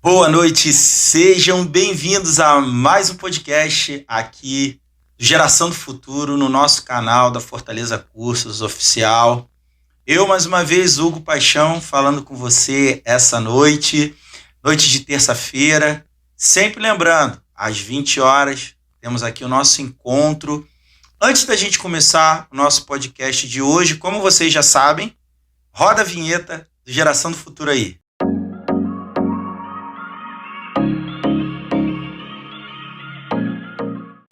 Boa noite, sejam bem-vindos a mais um podcast aqui do Geração do Futuro no nosso canal da Fortaleza Cursos Oficial. Eu, mais uma vez, Hugo Paixão, falando com você essa noite de terça-feira. Sempre lembrando, às 20 horas, temos aqui o nosso encontro. Antes da gente começar o nosso podcast de hoje, como vocês já sabem, roda a vinheta do Geração do Futuro aí.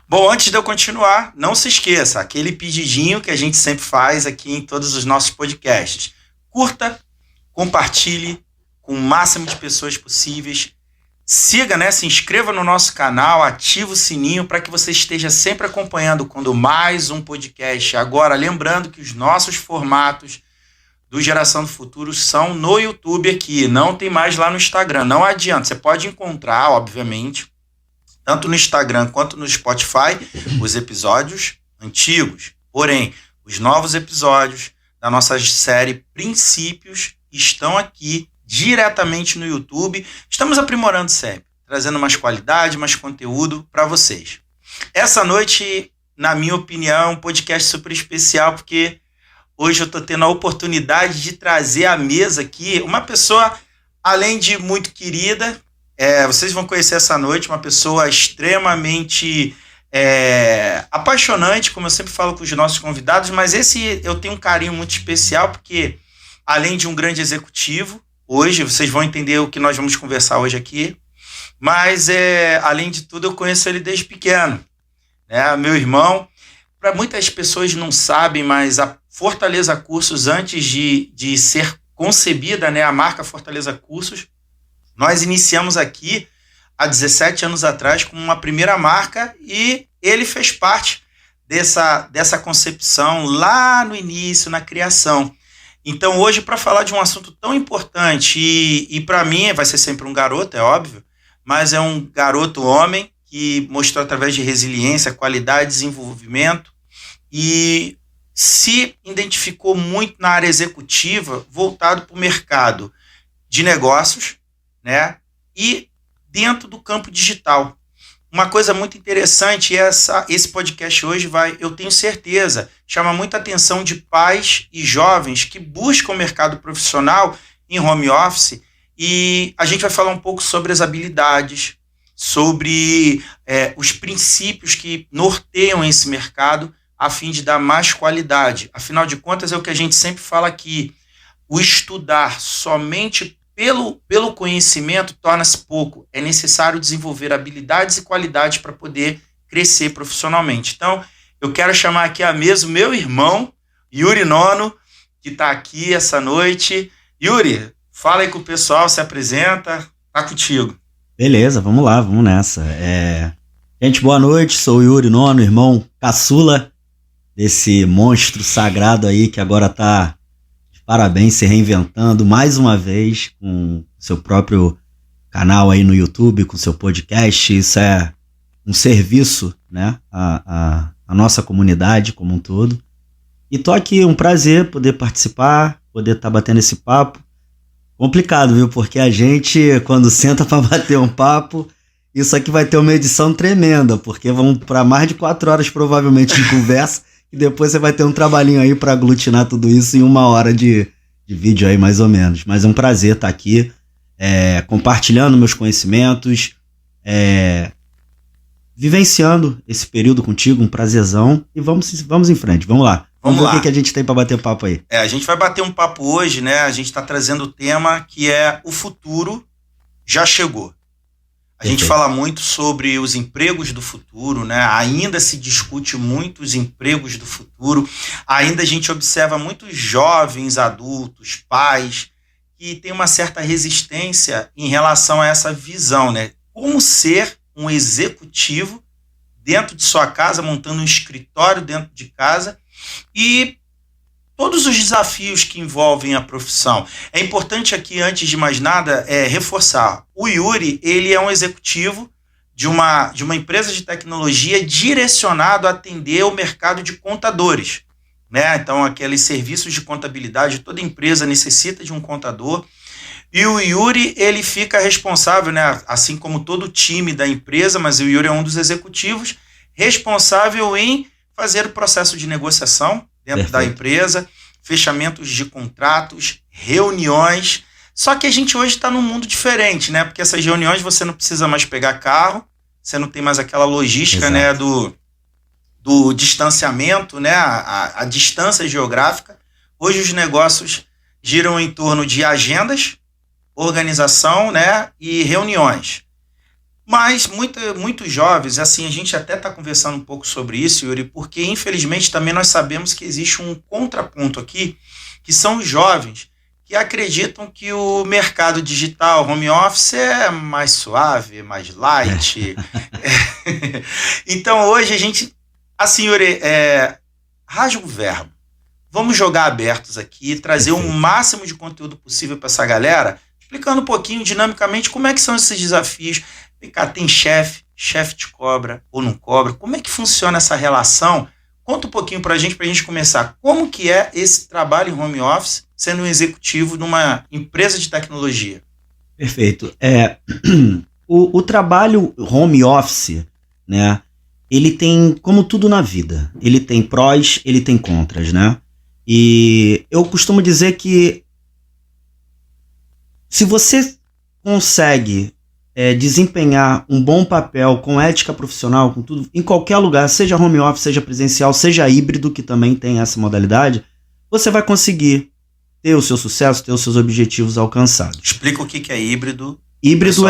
Bom, antes de eu continuar, não se esqueça, aquele pedidinho que a gente sempre faz aqui em todos os nossos podcasts. Curta, compartilhe com o máximo de pessoas possíveis. Siga, se inscreva no nosso canal, ative o sininho para que você esteja sempre acompanhando quando mais um podcast. Agora, lembrando que os nossos formatos do Geração do Futuro são no YouTube aqui, não tem mais lá no Instagram. Não adianta, você pode encontrar, obviamente, tanto no Instagram quanto no Spotify, os episódios antigos. Porém, os novos episódios da nossa série Princípios estão aqui diretamente no YouTube. Estamos aprimorando sempre, trazendo mais qualidade, mais conteúdo para vocês. Essa noite, na minha opinião, é um podcast super especial, porque hoje eu estou tendo a oportunidade de trazer à mesa aqui uma pessoa, além de muito querida, vocês vão conhecer essa noite uma pessoa extremamente apaixonante, como eu sempre falo com os nossos convidados, mas esse eu tenho um carinho muito especial, porque além de um grande executivo, hoje, vocês vão entender o que nós vamos conversar hoje aqui, mas além de tudo eu conheço ele desde pequeno, meu irmão. Para muitas pessoas não sabem, mas a Fortaleza Cursos, antes de ser concebida, a marca Fortaleza Cursos, nós iniciamos aqui há 17 anos atrás com uma primeira marca e ele fez parte dessa concepção lá no início, na criação. Então hoje, para falar de um assunto tão importante, e para mim vai ser sempre um garoto, é óbvio, mas é um garoto homem que mostrou através de resiliência, qualidade, desenvolvimento e se identificou muito na área executiva, voltado para o mercado de negócios, e dentro do campo digital. Uma coisa muito interessante, esse podcast hoje eu tenho certeza, chama muita atenção de pais e jovens que buscam o mercado profissional em home office, e a gente vai falar um pouco sobre as habilidades, sobre os princípios que norteiam esse mercado a fim de dar mais qualidade. Afinal de contas, é o que a gente sempre fala aqui, o estudar somente pelo conhecimento torna-se pouco. É necessário desenvolver habilidades e qualidades para poder crescer profissionalmente. Então, eu quero chamar aqui à mesa o meu irmão, Yuri Nono, que está aqui essa noite. Yuri, fala aí com o pessoal, se apresenta, tá contigo. Beleza, vamos lá, vamos nessa. Gente, boa noite, sou o Yuri Nono, irmão caçula desse monstro sagrado aí que agora tá... Parabéns, se reinventando mais uma vez com seu próprio canal aí no YouTube, com seu podcast. Isso é um serviço, à nossa comunidade como um todo. E tô aqui, um prazer poder participar, poder estar batendo esse papo. Complicado, viu? Porque a gente, quando senta para bater um papo, isso aqui vai ter uma edição tremenda, porque vamos para mais de 4 horas provavelmente de conversa. E depois você vai ter um trabalhinho aí para aglutinar tudo isso em 1 hora de vídeo aí, mais ou menos. Mas é um prazer estar aqui, compartilhando meus conhecimentos, vivenciando esse período contigo, um prazerzão. E vamos em frente, vamos lá. Vamos ver o que a gente tem para bater papo aí. A gente vai bater um papo hoje, A gente está trazendo o tema que é o futuro já chegou. A gente fala muito sobre os empregos do futuro, Ainda se discute muito os empregos do futuro. Ainda a gente observa muitos jovens, adultos, pais, que têm uma certa resistência em relação a essa visão, Como ser um executivo dentro de sua casa, montando um escritório dentro de casa e todos os desafios que envolvem a profissão. É importante aqui, antes de mais nada, reforçar. O Yuri, ele é um executivo de uma empresa de tecnologia direcionado a atender o mercado de contadores. Então, aqueles serviços de contabilidade, toda empresa necessita de um contador. E o Yuri, ele fica responsável, né, assim como todo o time da empresa, mas o Yuri é um dos executivos, responsável em fazer o processo de negociação dentro da empresa, fechamentos de contratos, reuniões. Só que a gente hoje está num mundo diferente, né? Porque essas reuniões você não precisa mais pegar carro, você não tem mais aquela logística, né, do distanciamento, né, a distância geográfica. Hoje os negócios giram em torno de agendas, organização, né, e reuniões. Mas muitos jovens, assim, a gente até está conversando um pouco sobre isso, Yuri, porque infelizmente também nós sabemos que existe um contraponto aqui, que são os jovens que acreditam que o mercado digital, home office, é mais suave, mais light. Então hoje a gente, assim, Yuri, rasga o verbo. Vamos jogar abertos aqui, trazer o máximo de conteúdo possível para essa galera, explicando um pouquinho dinamicamente como é que são esses desafios. Vem cá, tem chefe te cobra ou não cobra? Como é que funciona essa relação? Conta um pouquinho para a gente começar. Como que é esse trabalho em home office, sendo um executivo numa empresa de tecnologia? Perfeito. O trabalho home office, né, ele tem, como tudo na vida, ele tem prós, ele tem contras, né? E eu costumo dizer que se você consegue desempenhar um bom papel com ética profissional, com tudo, em qualquer lugar, seja home office, seja presencial, seja híbrido, que também tem essa modalidade, você vai conseguir ter o seu sucesso, ter os seus objetivos alcançados. Explica o que é híbrido. Híbrido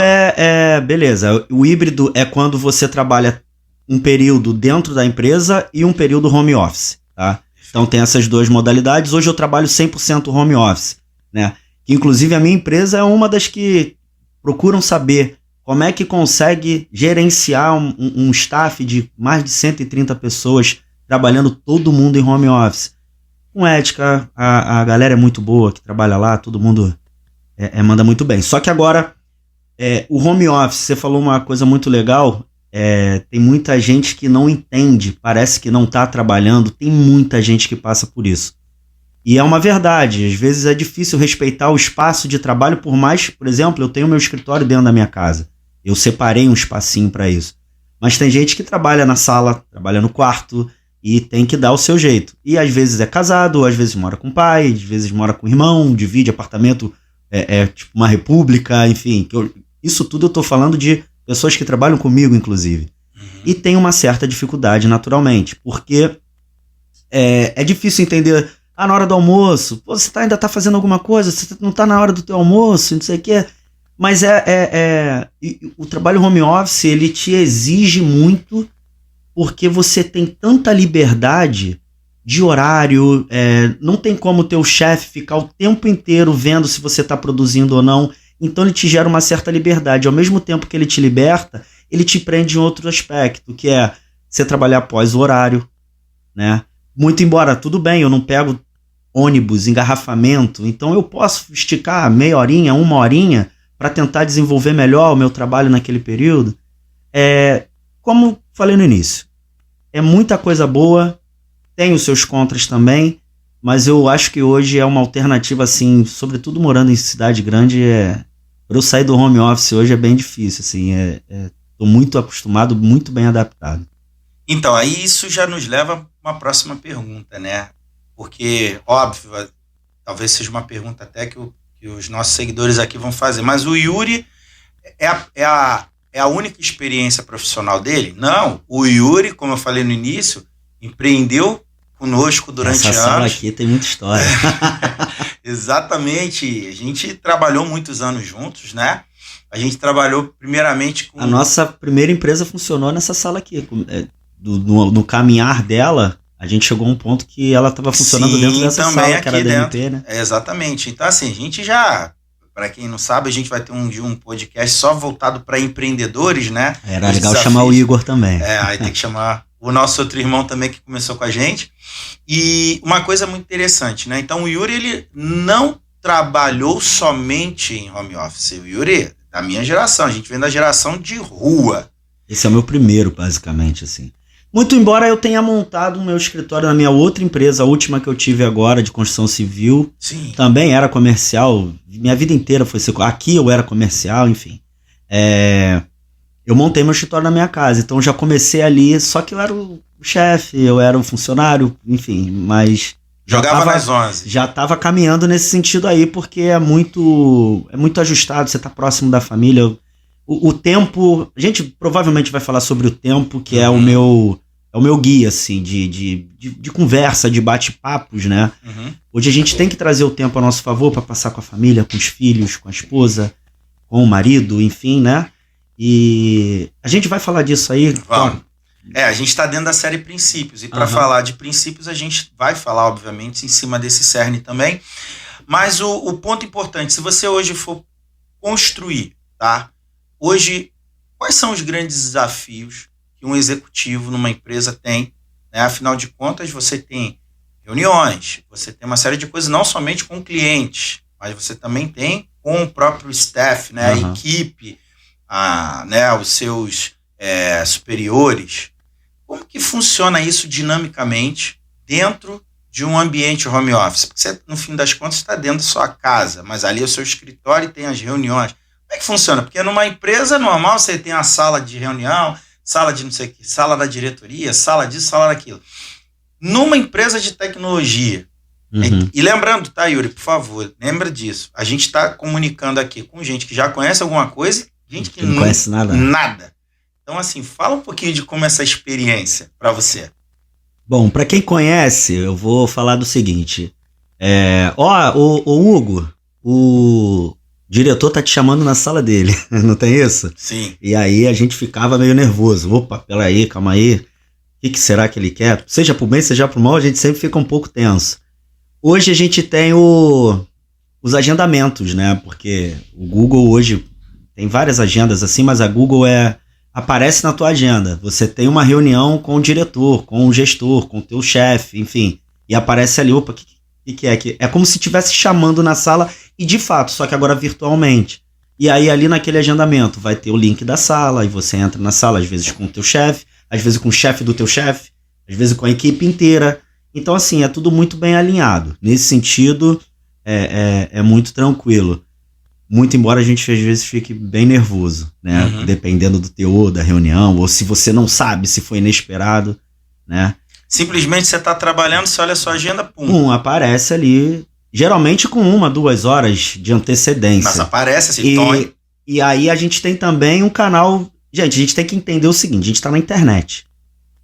beleza, o híbrido é quando você trabalha um período dentro da empresa e um período home office, tá? Então tem essas duas modalidades. Hoje eu trabalho 100% home office, né? Inclusive a minha empresa é uma das que procuram saber como é que consegue gerenciar um staff de mais de 130 pessoas trabalhando todo mundo em home office. Com ética, a galera é muito boa que trabalha lá, todo mundo manda muito bem. Só que agora, o home office, você falou uma coisa muito legal, tem muita gente que não entende, parece que não está trabalhando, tem muita gente que passa por isso. E é uma verdade, às vezes é difícil respeitar o espaço de trabalho, por mais, por exemplo, eu tenho meu escritório dentro da minha casa. Eu separei um espacinho para isso. Mas tem gente que trabalha na sala, trabalha no quarto e tem que dar o seu jeito. E às vezes é casado, às vezes mora com o pai, às vezes mora com o irmão, divide apartamento, tipo uma república, enfim. Isso tudo eu estou falando de pessoas que trabalham comigo, inclusive. E tem uma certa dificuldade, naturalmente, porque é difícil entender... na hora do almoço, você ainda tá fazendo alguma coisa, você não tá na hora do teu almoço, não sei o que. Mas o trabalho home office, ele te exige muito, porque você tem tanta liberdade de horário, não tem como o teu chefe ficar o tempo inteiro vendo se você tá produzindo ou não, então ele te gera uma certa liberdade. Ao mesmo tempo que ele te liberta, ele te prende em outro aspecto, que é você trabalhar após o horário, né? Muito embora, tudo bem, eu não pego ônibus, engarrafamento, então eu posso esticar meia horinha, uma horinha, para tentar desenvolver melhor o meu trabalho naquele período. Como falei no início, é muita coisa boa, tem os seus contras também, mas eu acho que hoje é uma alternativa, assim, sobretudo morando em cidade grande, para eu sair do home office hoje é bem difícil, assim, tô muito acostumado, muito bem adaptado. Então, aí isso já nos leva a uma próxima pergunta, né? Porque, óbvio, talvez seja uma pergunta até que os nossos seguidores aqui vão fazer, mas o Yuri é a única experiência profissional dele? Não, o Yuri, como eu falei no início, empreendeu conosco durante anos. Essa sala aqui tem muita história. Exatamente, a gente trabalhou muitos anos juntos, né? A gente trabalhou primeiramente com... A nossa primeira empresa funcionou nessa sala aqui, no caminhar dela... A gente chegou a um ponto que ela estava funcionando dentro dessa sala, que era da MP, né? Exatamente. Então, assim, a gente já, para quem não sabe, a gente vai ter um podcast só voltado para empreendedores, né? Era legal chamar o Igor também. Aí tem que chamar o nosso outro irmão também que começou com a gente. E uma coisa muito interessante, né? Então, o Yuri, ele não trabalhou somente em home office. O Yuri, da minha geração, a gente vem da geração de rua. Esse é o meu primeiro, basicamente, assim. Muito embora eu tenha montado o meu escritório na minha outra empresa, a última que eu tive agora, de construção civil. Sim. Também era comercial. Minha vida inteira foi ser... Aqui eu era comercial, enfim. Eu montei meu escritório na minha casa, então já comecei ali, só que eu era o chefe, eu era o funcionário, enfim, mas... Jogava nas 11. Já estava caminhando nesse sentido aí, porque é muito ajustado, você está próximo da família. O tempo... A gente provavelmente vai falar sobre o tempo, que é o meu guia, assim, de conversa, de bate-papos, né? Hoje a gente tem que trazer o tempo a nosso favor para passar com a família, com os filhos, com a esposa, com o marido, enfim, né? E a gente vai falar disso aí. Vamos. A gente está dentro da série Princípios. E para falar de princípios, a gente vai falar, obviamente, em cima desse cerne também. Mas o ponto importante, se você hoje for construir, tá? Hoje, quais são os grandes desafios que um executivo numa empresa tem? Né? Afinal de contas, você tem reuniões, você tem uma série de coisas, não somente com clientes, mas você também tem com o próprio staff, né? A equipe, né? Os seus superiores. Como que funciona isso dinamicamente dentro de um ambiente home office? Porque você, no fim das contas, está dentro da sua casa, mas ali é o seu escritório e tem as reuniões. Como é que funciona? Porque numa empresa normal você tem a sala de reunião, sala de não sei o que, sala da diretoria, sala disso, sala daquilo. Numa empresa de tecnologia, e lembrando, tá, Yuri, por favor, lembra disso. A gente está comunicando aqui com gente que já conhece alguma coisa e gente que não conhece nada. Então, assim, fala um pouquinho de como é essa experiência para você. Bom, para quem conhece, eu vou falar do seguinte. O Hugo, o diretor tá te chamando na sala dele, não tem isso? Sim. E aí a gente ficava meio nervoso. Opa, peraí, calma aí. O que será que ele quer? Seja pro bem, seja pro mal, a gente sempre fica um pouco tenso. Hoje a gente tem os agendamentos, né? Porque o Google hoje tem várias agendas assim, mas a Google aparece na tua agenda. Você tem uma reunião com o diretor, com o gestor, com o teu chefe, enfim. E aparece ali, opa, o que é? É como se estivesse chamando na sala e de fato, só que agora virtualmente. E aí ali naquele agendamento vai ter o link da sala e você entra na sala, às vezes com o teu chefe, às vezes com o chefe do teu chefe, às vezes com a equipe inteira. Então assim, é tudo muito bem alinhado. Nesse sentido, é muito tranquilo. Muito embora a gente às vezes fique bem nervoso, né? Dependendo do teor da reunião, ou se você não sabe, se foi inesperado, né? Simplesmente você está trabalhando, você olha a sua agenda, pum. Aparece ali, geralmente com 1-2 horas de antecedência. Mas aparece assim, e aí a gente tem também um canal... Gente, a gente tem que entender o seguinte, a gente está na internet.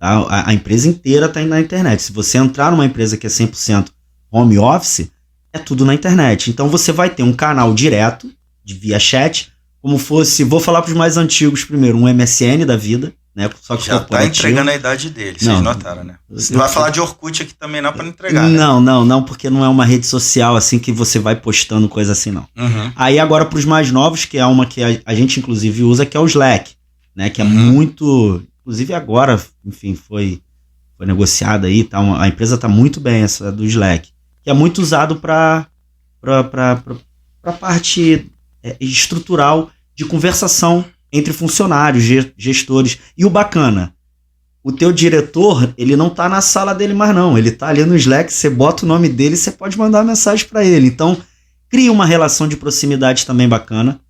Tá? A empresa inteira está na internet. Se você entrar numa empresa que é 100% home office... é tudo na internet. Então você vai ter um canal direto, via chat, como fosse, vou falar para os mais antigos primeiro, um MSN da vida, né? Só que já tá entregando a idade dele, vocês notaram, né? Você não vai falar de Orkut aqui também não para não entregar, né? Não, porque não é uma rede social assim que você vai postando coisa assim, não. Aí agora para os mais novos, que é uma que a gente inclusive usa, que é o Slack, né? Que é muito, inclusive agora, enfim, foi negociada aí, tá? A empresa tá muito bem, essa do Slack, que é muito usado para parte estrutural de conversação entre funcionários, gestores. E o bacana, o teu diretor, ele não tá na sala dele mais não, ele tá ali no Slack, você bota o nome dele e você pode mandar uma mensagem para ele. Então, cria uma relação de proximidade também bacana.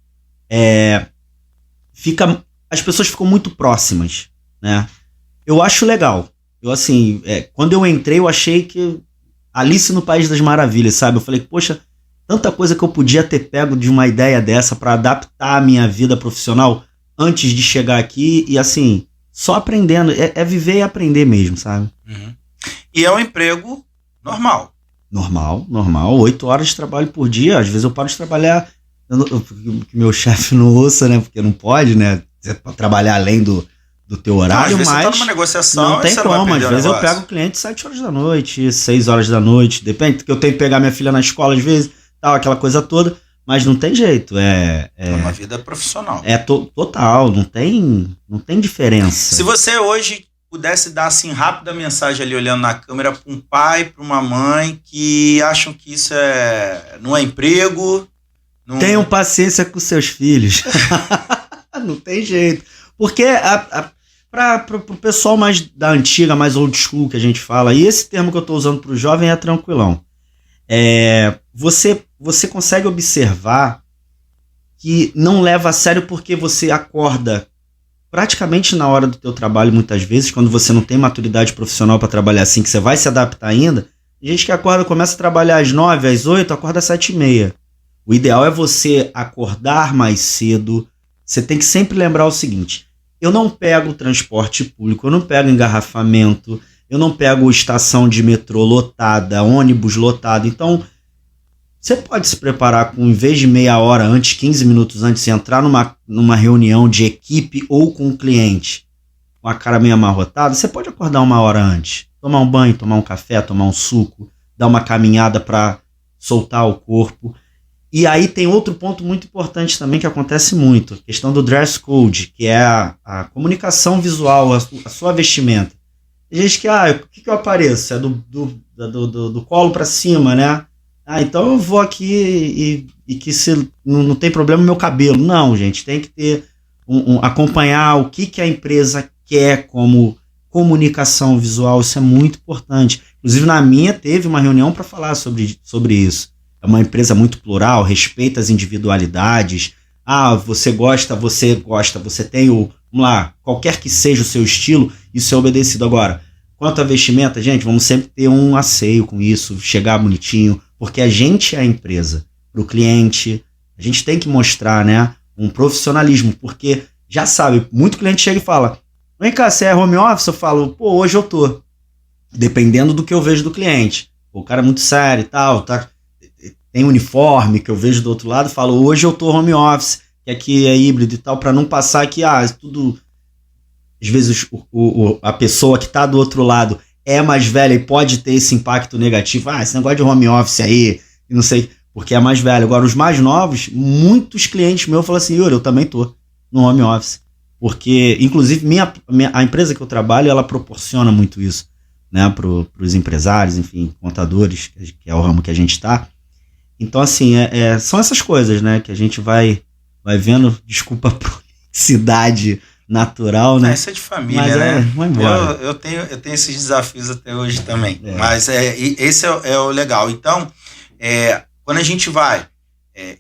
As pessoas ficam muito próximas, né? Eu acho legal. Quando eu entrei, eu achei que Alice no País das Maravilhas, sabe? Eu falei, poxa, tanta coisa que eu podia ter pego de uma ideia dessa para adaptar a minha vida profissional antes de chegar aqui e assim, só aprendendo, é viver e aprender mesmo, sabe? E é um emprego normal. Normal, 8 horas de trabalho por dia, às vezes eu paro de trabalhar, que meu chefe não ouça, né? Porque não pode, né? Você pode trabalhar além do teu horário, mas você tá numa negociação, não tem como, às vezes eu pego o cliente 7 horas da noite, 6 horas da noite, depende, que eu tenho que pegar minha filha na escola às vezes, tal, aquela coisa toda, mas não tem jeito, é uma vida profissional. Total, não tem diferença. Se você hoje pudesse dar assim rápida mensagem ali olhando na câmera para um pai, para uma mãe que acham que isso não é emprego, tenham paciência com seus filhos. Não tem jeito, porque Para o pessoal mais da antiga, mais old school que a gente fala, e esse termo que eu estou usando para o jovem é tranquilão. Você consegue observar que não leva a sério porque você acorda praticamente na hora do teu trabalho, muitas vezes, quando você não tem maturidade profissional para trabalhar assim, que você vai se adaptar ainda. Tem gente que acorda, começa a trabalhar às 9, às 8, acorda às 7h30. O ideal é você acordar mais cedo. Você tem que sempre lembrar o seguinte: eu não pego transporte público, eu não pego engarrafamento, eu não pego estação de metrô lotada, ônibus lotado. Então, você pode se preparar com, em vez de meia hora antes, 15 minutos antes, entrar numa reunião de equipe ou com um cliente com a cara meio amarrotada, você pode acordar uma hora antes. Tomar um banho, tomar um café, tomar um suco, dar uma caminhada para soltar o corpo. E aí tem outro ponto muito importante também que acontece muito, a questão do dress code, que é a comunicação visual, a sua vestimenta. Tem gente que, o que eu apareço? É do colo para cima, né? Então eu vou aqui e que se não tem problema no meu cabelo. Não, gente, tem que ter acompanhar o que a empresa quer como comunicação visual, isso é muito importante. Inclusive na minha teve uma reunião para falar sobre isso. É uma empresa muito plural, respeita as individualidades. Você tem vamos lá, qualquer que seja o seu estilo, isso é obedecido. Agora, quanto à vestimenta, gente, vamos sempre ter um asseio com isso, chegar bonitinho, porque a gente é a empresa. Para o cliente, a gente tem que mostrar, né, um profissionalismo, porque já sabe, muito cliente chega e fala: vem cá, você é home office? Eu falo: hoje eu tô. Dependendo do que eu vejo do cliente. O cara é muito sério e tal, tá? Tem uniforme que eu vejo do outro lado, falo: hoje eu tô home office, que aqui é híbrido e tal, para não passar que, tudo... Às vezes a pessoa que tá do outro lado é mais velha e pode ter esse impacto negativo. Esse negócio de home office aí, não sei, porque é mais velho. Agora, os mais novos, muitos clientes meus falam assim: Yuri, eu também tô no home office. Porque, inclusive, a empresa que eu trabalho, ela proporciona muito isso, né, pros empresários, enfim, contadores, que é o ramo que a gente tá. Então, assim, são essas coisas, né, que a gente vai vendo, desculpa a prolicidade natural, né? Isso é de família, né? Vai embora. Eu tenho esses desafios até hoje também, mas esse é o legal. Então, quando a gente vai,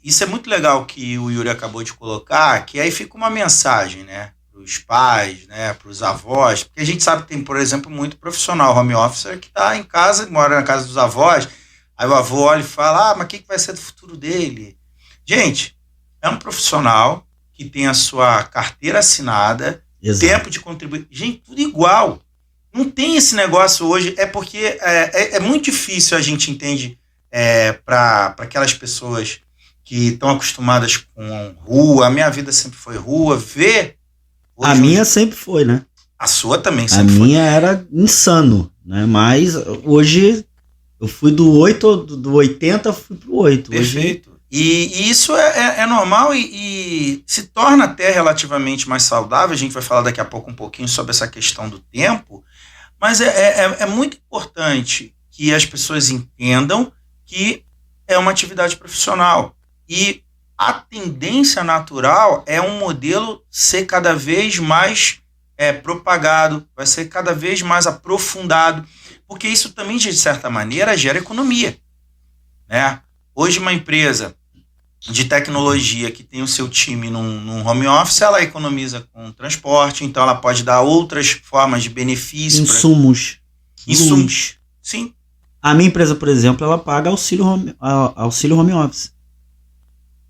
isso é muito legal que o Yuri acabou de colocar, que aí fica uma mensagem, né, para os pais, né, para os avós, porque a gente sabe que tem, por exemplo, muito profissional home officer que está em casa, mora na casa dos avós. Aí o avô olha e fala: mas o que vai ser do futuro dele? Gente, é um profissional que tem a sua carteira assinada, exato, tempo de contribuir. Gente, tudo igual. Não tem esse negócio hoje, porque é muito difícil, a gente entende, para aquelas pessoas que estão acostumadas com rua. A minha vida sempre foi rua, ver... A minha sempre foi, né? A sua também sempre foi. A minha era insano, né? Mas hoje... Eu fui do 80, fui pro 8. Perfeito. Hoje... E isso é normal e se torna até relativamente mais saudável. A gente vai falar daqui a pouco um pouquinho sobre essa questão do tempo, mas é muito importante que as pessoas entendam que é uma atividade profissional. E a tendência natural é um modelo ser cada vez mais propagado, vai ser cada vez mais aprofundado, porque isso também, de certa maneira, gera economia, né? Hoje, uma empresa de tecnologia que tem o seu time num home office, ela economiza com transporte, então ela pode dar outras formas de benefício. Insumos. Sim. A minha empresa, por exemplo, ela paga auxílio home office.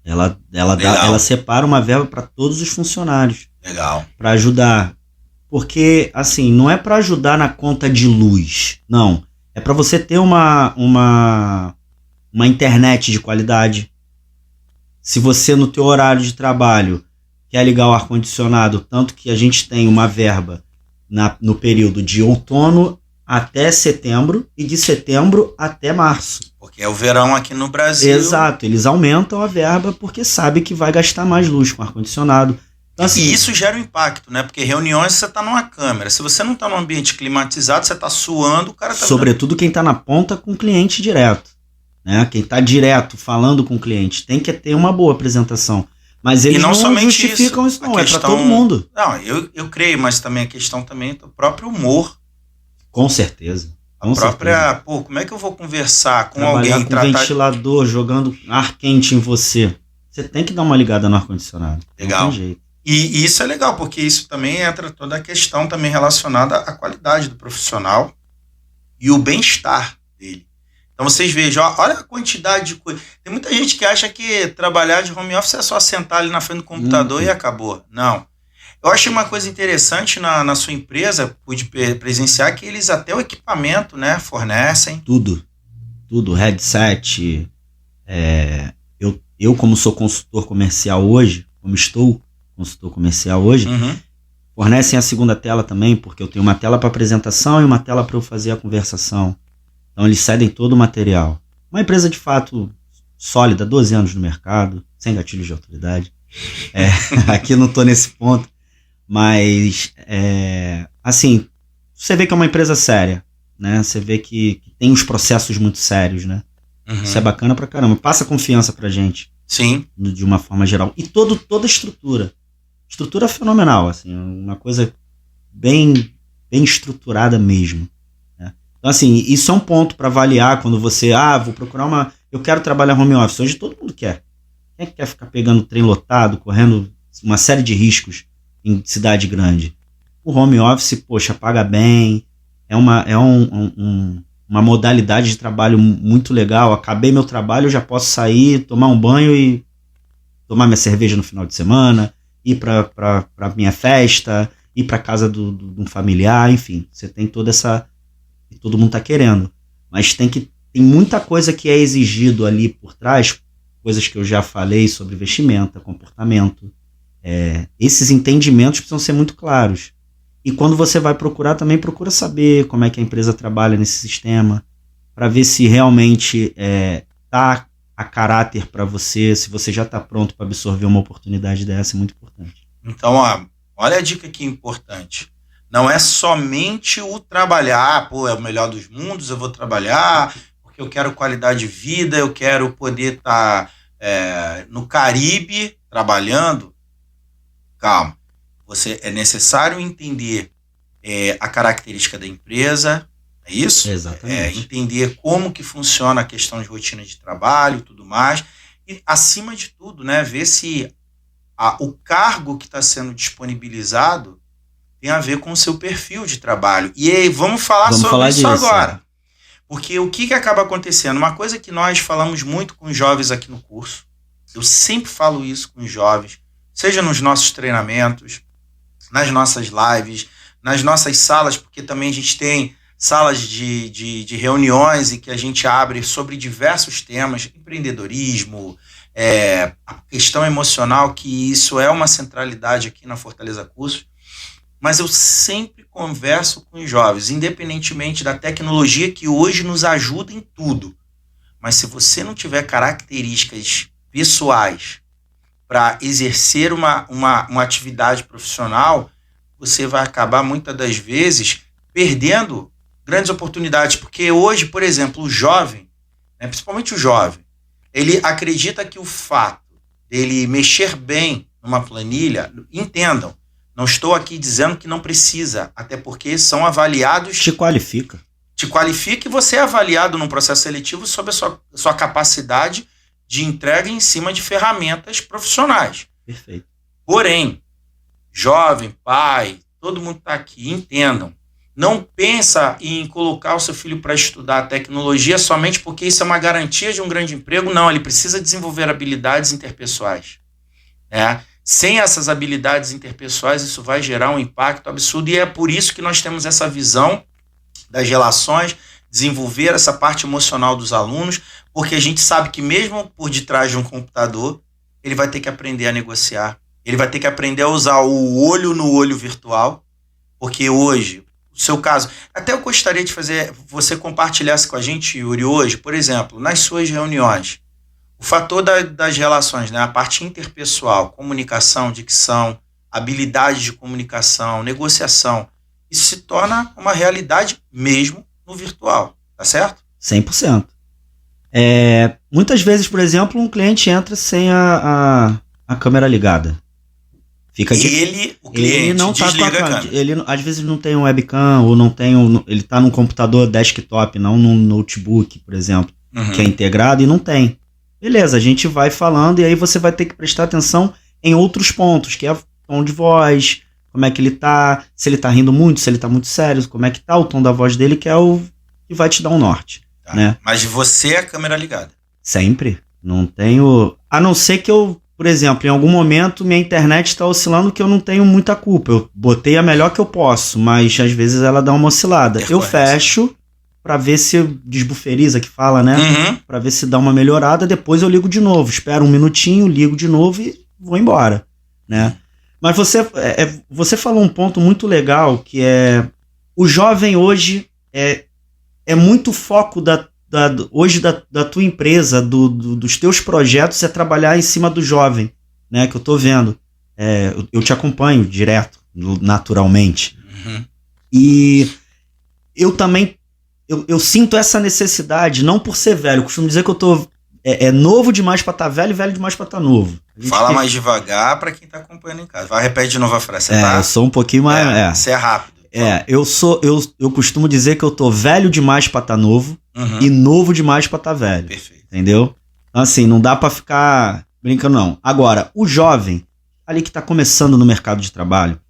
Ela separa uma verba para todos os funcionários. Legal. Para ajudar. Porque, assim, não é para ajudar na conta de luz, não. É para você ter uma internet de qualidade. Se você, no teu horário de trabalho, quer ligar o ar-condicionado, tanto que a gente tem uma verba no período de outono até setembro e de setembro até março. Porque é o verão aqui no Brasil. Exato, eles aumentam a verba porque sabem que vai gastar mais luz com ar-condicionado. Então, assim, e isso gera um impacto, né? Porque reuniões você está numa câmera. Se você não está num ambiente climatizado, você está suando, o cara está... Sobretudo quem está na ponta com o cliente direto, né? Quem está direto falando com o cliente tem que ter uma boa apresentação. Mas eles E não somente justificam isso, a não. questão- É pra todo mundo. Não, eu creio, mas também a questão também do próprio humor. Com certeza. A Com própria, certeza. pô, como é que eu vou conversar com Trabalhar alguém, com ventilador, jogando ar quente em você. Você tem que dar uma ligada no ar-condicionado. Legal. Não tem jeito. E isso é legal, porque isso também entra toda a questão também relacionada à qualidade do profissional e o bem-estar dele. Então vocês vejam, ó, olha a quantidade de coisa. Tem muita gente que acha que trabalhar de home office é só sentar ali na frente do computador e acabou. Não. Eu achei uma coisa interessante na sua empresa, pude presenciar, que eles até o equipamento, né, fornecem. Tudo. Tudo. Headset. Eu, como sou consultor comercial hoje, como estou consultor comercial hoje, fornecem a segunda tela também, porque eu tenho uma tela para apresentação e uma tela para eu fazer a conversação. Então eles cedem todo o material. Uma empresa de fato sólida, 12 anos no mercado, sem gatilhos de autoridade. Aqui não estou nesse ponto, mas assim, você vê que é uma empresa séria, né? Você vê que tem os processos muito sérios, né? Isso é bacana pra caramba. Passa confiança pra gente. Sim. De uma forma geral. E toda a estrutura. Estrutura fenomenal, assim, uma coisa bem estruturada mesmo. Né? Então, assim, isso é um ponto para avaliar quando você, vou procurar eu quero trabalhar home office. Hoje todo mundo quer. Quem é que quer ficar pegando trem lotado, correndo uma série de riscos em cidade grande? O home office, poxa, paga bem, é uma modalidade de trabalho muito legal. Acabei meu trabalho, eu já posso sair, tomar um banho e tomar minha cerveja no final de semana, ir para minha festa, ir para casa de um familiar, enfim, você tem toda essa... E todo mundo tá querendo, mas tem muita coisa que é exigido ali por trás, coisas que eu já falei sobre vestimenta, comportamento, esses entendimentos precisam ser muito claros. E quando você vai procurar, também procura saber como é que a empresa trabalha nesse sistema, para ver se realmente tá a caráter para você, se você já está pronto para absorver uma oportunidade dessa, é muito importante. Então, olha a dica aqui importante. Não é somente o trabalhar, é o melhor dos mundos, eu vou trabalhar porque eu quero qualidade de vida, eu quero poder estar no Caribe trabalhando. Calma. É necessário entender a característica da empresa, é isso? Exatamente. Entender como que funciona a questão de rotina de trabalho e tudo mais. E, acima de tudo, né, ver se o cargo que está sendo disponibilizado tem a ver com o seu perfil de trabalho. E aí, vamos falar sobre isso agora. Porque o que acaba acontecendo? Uma coisa que nós falamos muito com os jovens aqui no curso, eu sempre falo isso com os jovens, seja nos nossos treinamentos, nas nossas lives, nas nossas salas, porque também a gente tem salas de reuniões e que a gente abre sobre diversos temas, empreendedorismo, a questão emocional, que isso é uma centralidade aqui na Fortaleza Cursos, mas eu sempre converso com os jovens, independentemente da tecnologia que hoje nos ajuda em tudo, mas se você não tiver características pessoais para exercer uma atividade profissional, você vai acabar muitas das vezes perdendo grandes oportunidades, porque hoje, por exemplo, o jovem, principalmente o jovem, ele acredita que o fato dele mexer bem numa planilha, entendam, não estou aqui dizendo que não precisa, até porque são avaliados... Te qualifica. Te qualifica e você é avaliado num processo seletivo sobre a sua capacidade de entrega em cima de ferramentas profissionais. Perfeito. Porém, jovem, pai, todo mundo está aqui, entendam. Não pensa em colocar o seu filho para estudar tecnologia somente porque isso é uma garantia de um grande emprego. Não, ele precisa desenvolver habilidades interpessoais. Sem essas habilidades interpessoais, isso vai gerar um impacto absurdo. E é por isso que nós temos essa visão das relações, desenvolver essa parte emocional dos alunos, porque a gente sabe que mesmo por detrás de um computador, ele vai ter que aprender a negociar, ele vai ter que aprender a usar o olho no olho virtual, porque hoje, o seu caso, até eu gostaria de você compartilhasse com a gente, Yuri, hoje, por exemplo, nas suas reuniões, o fator das relações, a parte interpessoal, comunicação, dicção, habilidade de comunicação, negociação, isso se torna uma realidade mesmo no virtual, tá certo? 100%. Muitas vezes, por exemplo, um cliente entra sem a câmera ligada. Fica o cliente, ele não tá desliga a câmera. Ele às vezes não tem um webcam ou não tem ele tá num computador desktop, não num notebook, por exemplo, que é integrado e não tem. Beleza, a gente vai falando e aí você vai ter que prestar atenção em outros pontos, que é o tom de voz, como é que ele tá, se ele tá rindo muito, se ele tá muito sério, como é que tá o tom da voz dele, que é o que vai te dar um norte, né? Mas você é a câmera ligada? Sempre. Não tenho... A não ser que eu, por exemplo, em algum momento minha internet está oscilando que eu não tenho muita culpa. Eu botei a melhor que eu posso, mas às vezes ela dá uma oscilada. Eu fecho pra ver se desbuferiza, que fala, né? Pra ver se dá uma melhorada, depois eu ligo de novo. Espero um minutinho, ligo de novo e vou embora, né? Mas você falou um ponto muito legal, que é... O jovem hoje é muito foco hoje da tua empresa, dos teus projetos, é trabalhar em cima do jovem, né? Que eu tô vendo. Eu te acompanho direto, naturalmente. E eu também... Eu sinto essa necessidade, não por ser velho. Eu costumo dizer que eu tô novo demais pra estar velho e velho demais pra estar novo. Fala mais devagar pra quem tá acompanhando em casa. Vai, repete de novo a frase. Eu sou um pouquinho mais... Você é rápido. Eu costumo dizer que eu tô velho demais pra estar novo e novo demais pra estar velho. Perfeito. Entendeu? Então, assim, não dá pra ficar brincando, não. Agora, o jovem, ali que tá começando no mercado de trabalho,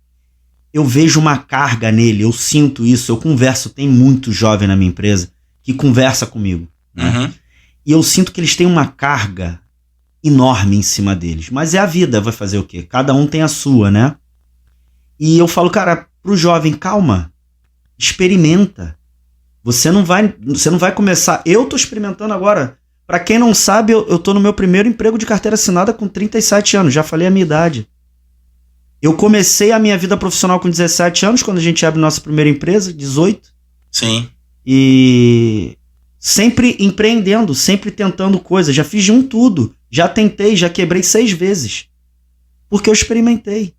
eu vejo uma carga nele, eu sinto isso, eu converso, tem muito jovem na minha empresa que conversa comigo, né? E eu sinto que eles têm uma carga enorme em cima deles. Mas é a vida, vai fazer o quê? Cada um tem a sua, né? E eu falo, cara, pro jovem, calma, experimenta. Você não vai começar... Eu tô experimentando agora. Pra quem não sabe, eu tô no meu primeiro emprego de carteira assinada com 37 anos, já falei a minha idade. Eu comecei a minha vida profissional com 17 anos, quando a gente abre nossa primeira empresa, 18. Sim. E sempre empreendendo, sempre tentando coisas. Já fiz de um tudo. Já tentei, já quebrei 6 vezes. Porque eu experimentei.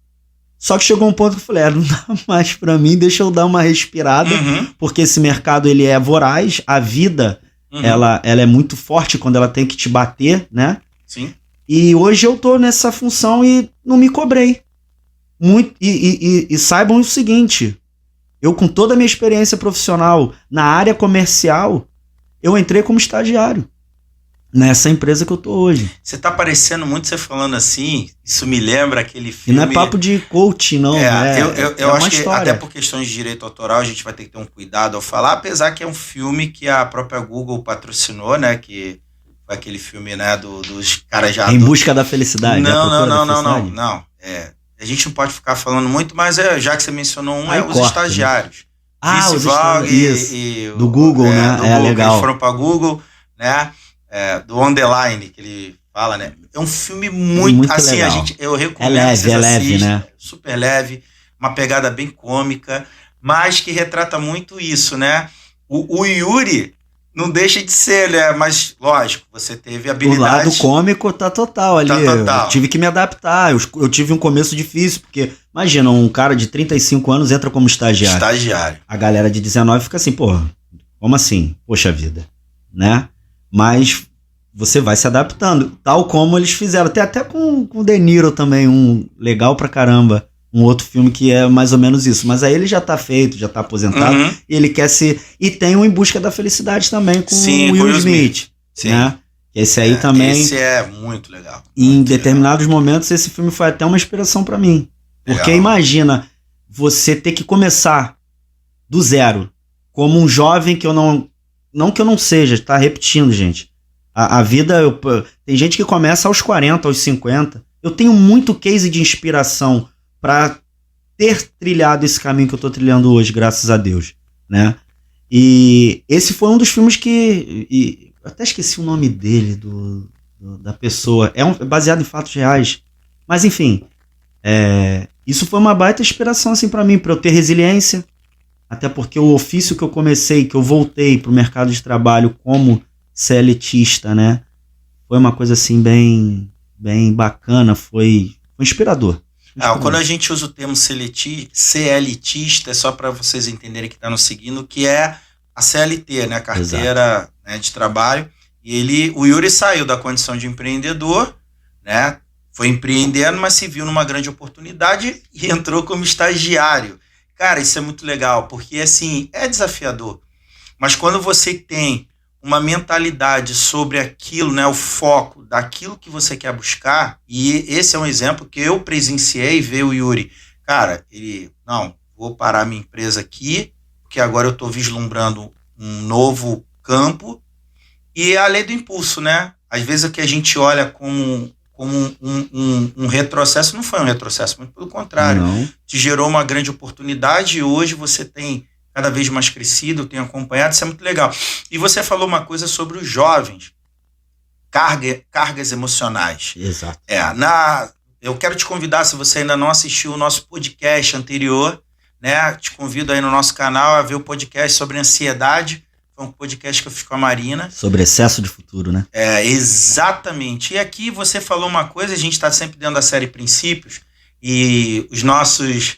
Só que chegou um ponto que eu falei, não dá mais pra mim, deixa eu dar uma respirada, porque esse mercado ele é voraz, a vida ela é muito forte quando ela tem que te bater, né? Sim. E hoje eu tô nessa função e não me cobrei. E saibam o seguinte, eu com toda a minha experiência profissional na área comercial, eu entrei como estagiário nessa empresa que eu tô hoje. Você tá parecendo muito você falando assim, isso me lembra aquele filme... E não é papo de coach, não. Eu acho que história. até por questões de direito autoral a gente vai ter que ter um cuidado ao falar, apesar que é um filme que a própria Google patrocinou, né, que foi aquele filme, né, dos caras já... Em busca da felicidade. Não. A gente não pode ficar falando muito, mas já que você mencionou os estagiários. Os estagiários. Do Google, né? Do Google, legal. Eles foram para Google, né? Do On The Line, que ele fala, né? É um filme muito assim, legal. Eu recomendo. É leve, né? Super leve, uma pegada bem cômica, mas que retrata muito isso, né? O Yuri não deixa de ser, né? Mas, lógico, você teve habilidade... O lado cômico tá total ali. Eu tive que me adaptar. Eu tive um começo difícil, porque, imagina, um cara de 35 anos entra como estagiário. A galera de 19 fica assim, pô, como assim? Poxa vida, né? Mas você vai se adaptando, tal como eles fizeram. Tem até com o De Niro também, um legal pra caramba. Um outro filme que é mais ou menos isso. Mas aí ele já tá feito, já tá aposentado. E ele quer se... E tem o Em Busca da Felicidade também com o Will Smith. Sim. Né? Esse aí também... Esse é muito legal. Em determinados momentos, esse filme foi até uma inspiração pra mim. Porque imagina você ter que começar do zero. Como um jovem que eu não... Não que eu não seja, tá repetindo, gente. A vida... Tem gente que começa aos 40, aos 50. Eu tenho muito case de inspiração para ter trilhado esse caminho que eu tô trilhando hoje, graças a Deus, né? E esse foi um dos filmes que... eu até esqueci o nome dele, da pessoa. É baseado em fatos reais. Mas, enfim, isso foi uma baita inspiração, assim, para mim, para eu ter resiliência. Até porque o ofício que eu comecei, que eu voltei pro mercado de trabalho como CLTista, né? Foi uma coisa, assim, bem bacana, foi inspirador. Quando a gente usa o termo CLTista, é só para vocês entenderem que está nos seguindo, que é a CLT, né, a carteira, né, de trabalho. E o Yuri saiu da condição de empreendedor, né, Foi empreendendo, mas se viu numa grande oportunidade e entrou como estagiário. Cara, isso é muito legal, porque assim, é desafiador. Mas quando você tem uma mentalidade sobre aquilo, né, o foco daquilo que você quer buscar, e esse é um exemplo que eu presenciei, ver o Yuri. Cara, não, vou parar minha empresa aqui, porque agora eu estou vislumbrando um novo campo, e é a lei do impulso, né? Às vezes o que a gente olha como um retrocesso, não foi um retrocesso, muito pelo contrário. Não. Te gerou uma grande oportunidade e hoje você tem cada vez mais crescido, eu tenho acompanhado, isso é muito legal. E você falou uma coisa sobre os jovens, cargas emocionais. Exato. Eu quero te convidar, se você ainda não assistiu o nosso podcast anterior, né, te convido aí no nosso canal a ver o podcast sobre ansiedade. Foi um podcast que eu fiz com a Marina. Sobre excesso de futuro, né? Exatamente. E aqui você falou uma coisa, a gente está sempre dentro da série Princípios, e os nossos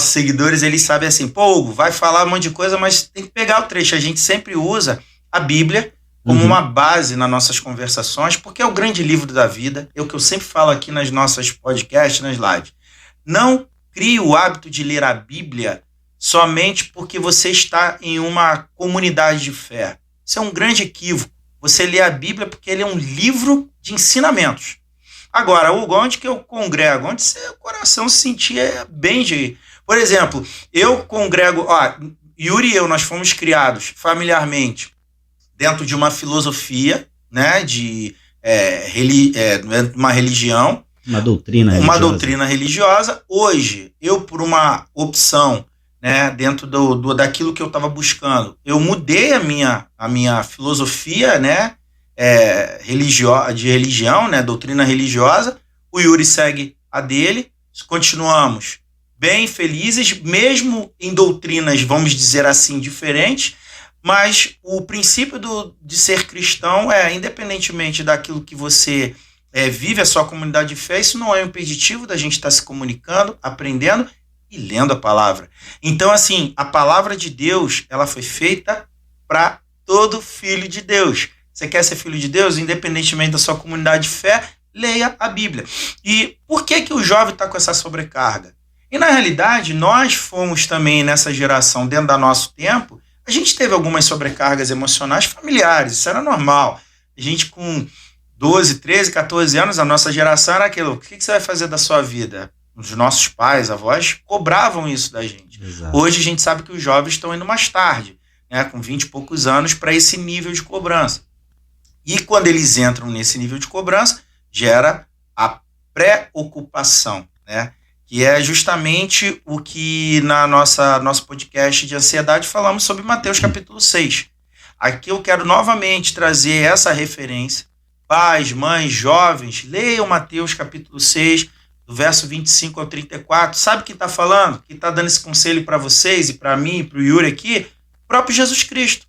seguidores, eles sabem assim, pô, Hugo, vai falar um monte de coisa, mas tem que pegar o trecho. A gente sempre usa a Bíblia como uma base nas nossas conversações, porque é o grande livro da vida, é o que eu sempre falo aqui nas nossas podcasts, nas lives. Não crie o hábito de ler a Bíblia somente porque você está em uma comunidade de fé. Isso é um grande equívoco. Você lê a Bíblia porque ele é um livro de ensinamentos. Agora, Hugo, onde que eu congrego? Onde seu coração se sentia bem de... Por exemplo, eu congrego... Yuri e eu, nós fomos criados familiarmente dentro de uma filosofia, né, de uma religião. Uma doutrina religiosa. Uma doutrina religiosa. Hoje, eu, por uma opção, né, dentro daquilo que eu estava buscando, eu mudei a minha filosofia, né, de religião, né, doutrina religiosa. O Yuri segue a dele. Continuamos bem felizes, mesmo em doutrinas, vamos dizer assim, diferentes, mas o princípio de ser cristão independentemente daquilo que você vive, a sua comunidade de fé, isso não é um impeditivo da gente estar se comunicando, aprendendo e lendo a palavra. Então, assim, a palavra de Deus, ela foi feita para todo filho de Deus. Você quer ser filho de Deus, independentemente da sua comunidade de fé, leia a Bíblia. E por que o jovem está com essa sobrecarga? E, na realidade, nós fomos também, nessa geração, dentro do nosso tempo, a gente teve algumas sobrecargas emocionais familiares, isso era normal. A gente com 12, 13, 14 anos, a nossa geração era aquilo, o que você vai fazer da sua vida? Os nossos pais, avós, cobravam isso da gente. Exato. Hoje a gente sabe que os jovens estão indo mais tarde, né, com 20 e poucos anos, para esse nível de cobrança. E quando eles entram nesse nível de cobrança, gera a preocupação, né? Que é justamente o que nosso podcast de ansiedade falamos sobre Mateus capítulo 6. Aqui eu quero novamente trazer essa referência. Pais, mães, jovens, leiam Mateus capítulo 6, do verso 25 ao 34. Sabe quem está falando? Quem está dando esse conselho para vocês e para mim e para o Yuri aqui? O próprio Jesus Cristo.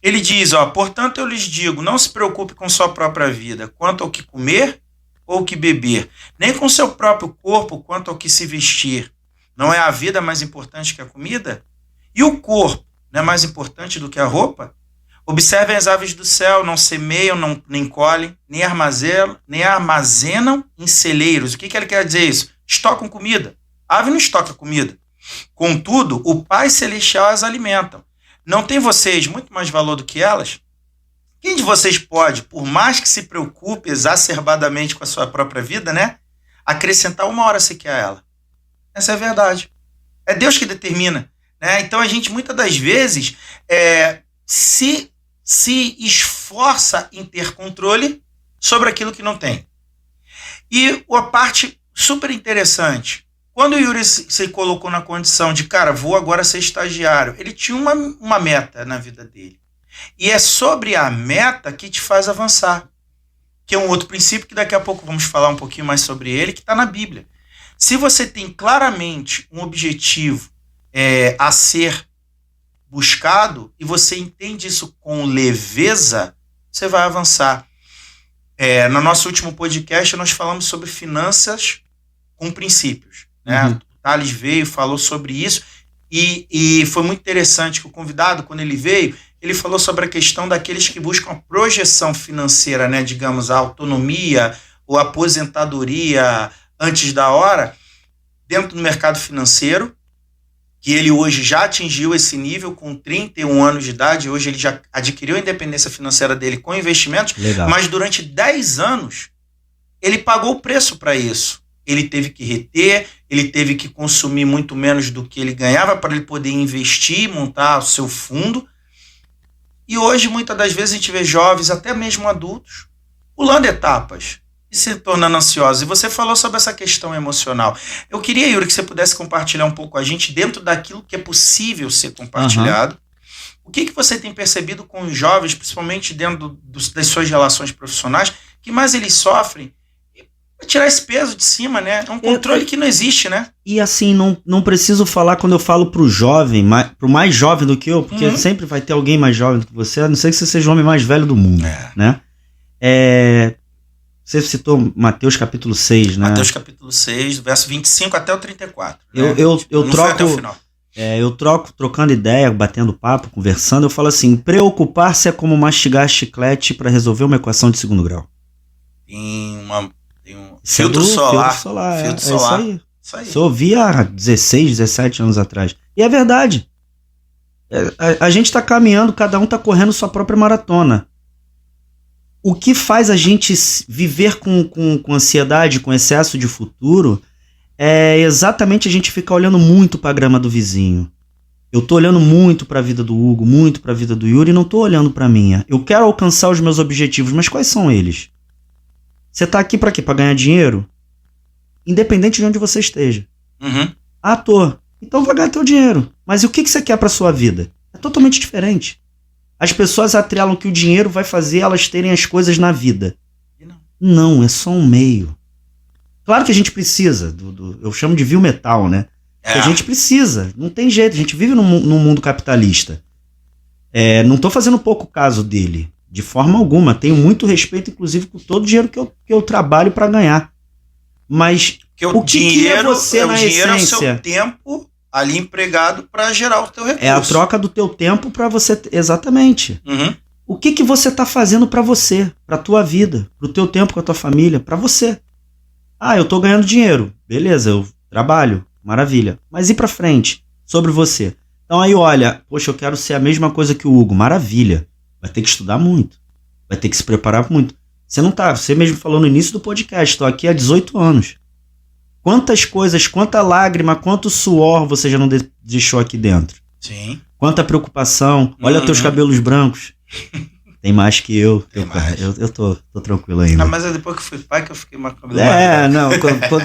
Ele diz, portanto eu lhes digo, não se preocupe com sua própria vida, quanto ao que comer ou o que beber, nem com seu próprio corpo quanto ao que se vestir. Não é a vida mais importante que a comida? E o corpo não é mais importante do que a roupa? Observem as aves do céu, não semeiam, nem colhem, nem armazenam em celeiros. O que ele quer dizer isso? Estocam comida. A ave não estoca comida. Contudo, o Pai Celestial as alimenta. Não tem vocês muito mais valor do que elas? Quem de vocês pode, por mais que se preocupe exacerbadamente com a sua própria vida, né, acrescentar 1 hora sequer a ela? Essa é a verdade. É Deus que determina, né? Então a gente muitas das vezes se esforça em ter controle sobre aquilo que não tem. E a parte super interessante, quando o Yuri se colocou na condição de, cara, vou agora ser estagiário, ele tinha uma meta na vida dele. E é sobre a meta que te faz avançar, que é um outro princípio que daqui a pouco vamos falar um pouquinho mais sobre ele, que está na Bíblia. Se você tem claramente um objetivo a ser buscado e você entende isso com leveza, você vai avançar. No nosso último podcast nós falamos sobre finanças com princípios, né? O Thales veio, falou sobre isso e foi muito interessante que o convidado, quando ele veio, ele falou sobre a questão daqueles que buscam a projeção financeira, né? Digamos, a autonomia, ou aposentadoria antes da hora dentro do mercado financeiro, que ele hoje já atingiu esse nível com 31 anos de idade, hoje ele já adquiriu a independência financeira dele com investimentos, Legal. mas durante 10 anos ele pagou o preço para isso. Ele teve que reter, ele teve que consumir muito menos do que ele ganhava para ele poder investir, montar o seu fundo. E hoje, muitas das vezes, a gente vê jovens, até mesmo adultos, pulando etapas e se tornando ansiosos. E você falou sobre essa questão emocional. Eu queria, Yuri, que você pudesse compartilhar um pouco com a gente dentro daquilo que é possível ser compartilhado. O que você tem percebido com os jovens, principalmente dentro das suas relações profissionais, que mais eles sofrem? E tirar esse peso de cima, né? É um controle que não existe, né? E assim, não preciso falar quando eu falo pro jovem, pro mais jovem do que eu, porque sempre vai ter alguém mais jovem do que você, a não ser que você seja o homem mais velho do mundo, né? Você citou Mateus capítulo 6, né? Mateus capítulo 6, do verso 25 até o 34. Eu troco, trocando ideia, batendo papo, conversando, eu falo assim, preocupar-se é como mastigar chiclete para resolver uma equação de segundo grau. Tem um filtro solar. Isso aí. Isso eu ouvi há 16, 17 anos atrás. E é verdade. A gente está caminhando, cada um está correndo sua própria maratona. O que faz a gente viver com ansiedade, com excesso de futuro, é exatamente a gente ficar olhando muito para a grama do vizinho. Eu tô olhando muito para a vida do Hugo, muito para a vida do Yuri, e não tô olhando para a minha. Eu quero alcançar os meus objetivos, mas quais são eles? Você tá aqui para quê? Para ganhar dinheiro? Independente de onde você esteja. Ah, tô. Então vai ganhar teu dinheiro. Mas e o que você quer para sua vida? É totalmente diferente. As pessoas atrelam que o dinheiro vai fazer elas terem as coisas na vida. Não, é só um meio. Claro que a gente precisa, eu chamo de vil metal, né? Que a gente precisa, não tem jeito, a gente vive num mundo capitalista. Não tô fazendo pouco caso dele, de forma alguma. Tenho muito respeito, inclusive, com todo o dinheiro que eu trabalho para ganhar. Mas o que é você na essência? É o seu tempo ali empregado para gerar o teu recurso. É a troca do teu tempo para você... Exatamente. O que você tá fazendo para você, pra tua vida, pro teu tempo com a tua família, para você? Ah, eu tô ganhando dinheiro. Beleza, eu trabalho. Maravilha. Mas e pra frente? Sobre você. Então aí, olha, poxa, eu quero ser a mesma coisa que o Hugo. Maravilha. Vai ter que estudar muito. Vai ter que se preparar muito. Você mesmo falou no início do podcast, estou aqui há 18 anos. Quantas coisas, quanta lágrima, quanto suor você já não deixou aqui dentro? Sim. Quanta preocupação. Olha teus cabelos brancos. Tem mais que eu. Eu tô tranquilo ainda. Mas é depois que fui pai que eu fiquei mais cabelo não.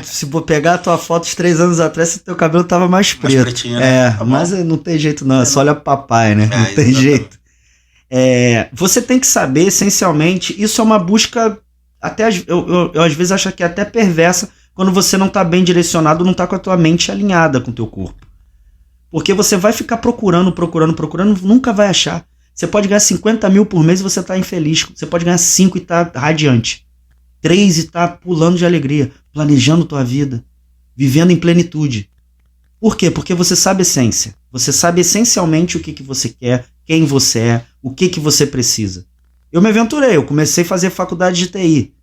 Se for pegar a tua foto de 3 anos atrás, teu cabelo tava mais preto. Mais pretinho, né? Tá, mas não tem jeito não. É só olhar pro papai, né? Não tem jeito. Você tem que saber, essencialmente, isso é uma busca, até eu às vezes acho que é até perversa, quando você não tá bem direcionado, não tá com a tua mente alinhada com o teu corpo. Porque você vai ficar procurando, nunca vai achar. Você pode ganhar 50 mil por mês e você tá infeliz. Você pode ganhar 5 e tá radiante. 3 e tá pulando de alegria, planejando tua vida, vivendo em plenitude. Por quê? Porque você sabe a essência. Você sabe essencialmente o que você quer, quem você é, o que você precisa. Eu me aventurei, eu comecei a fazer faculdade de TI.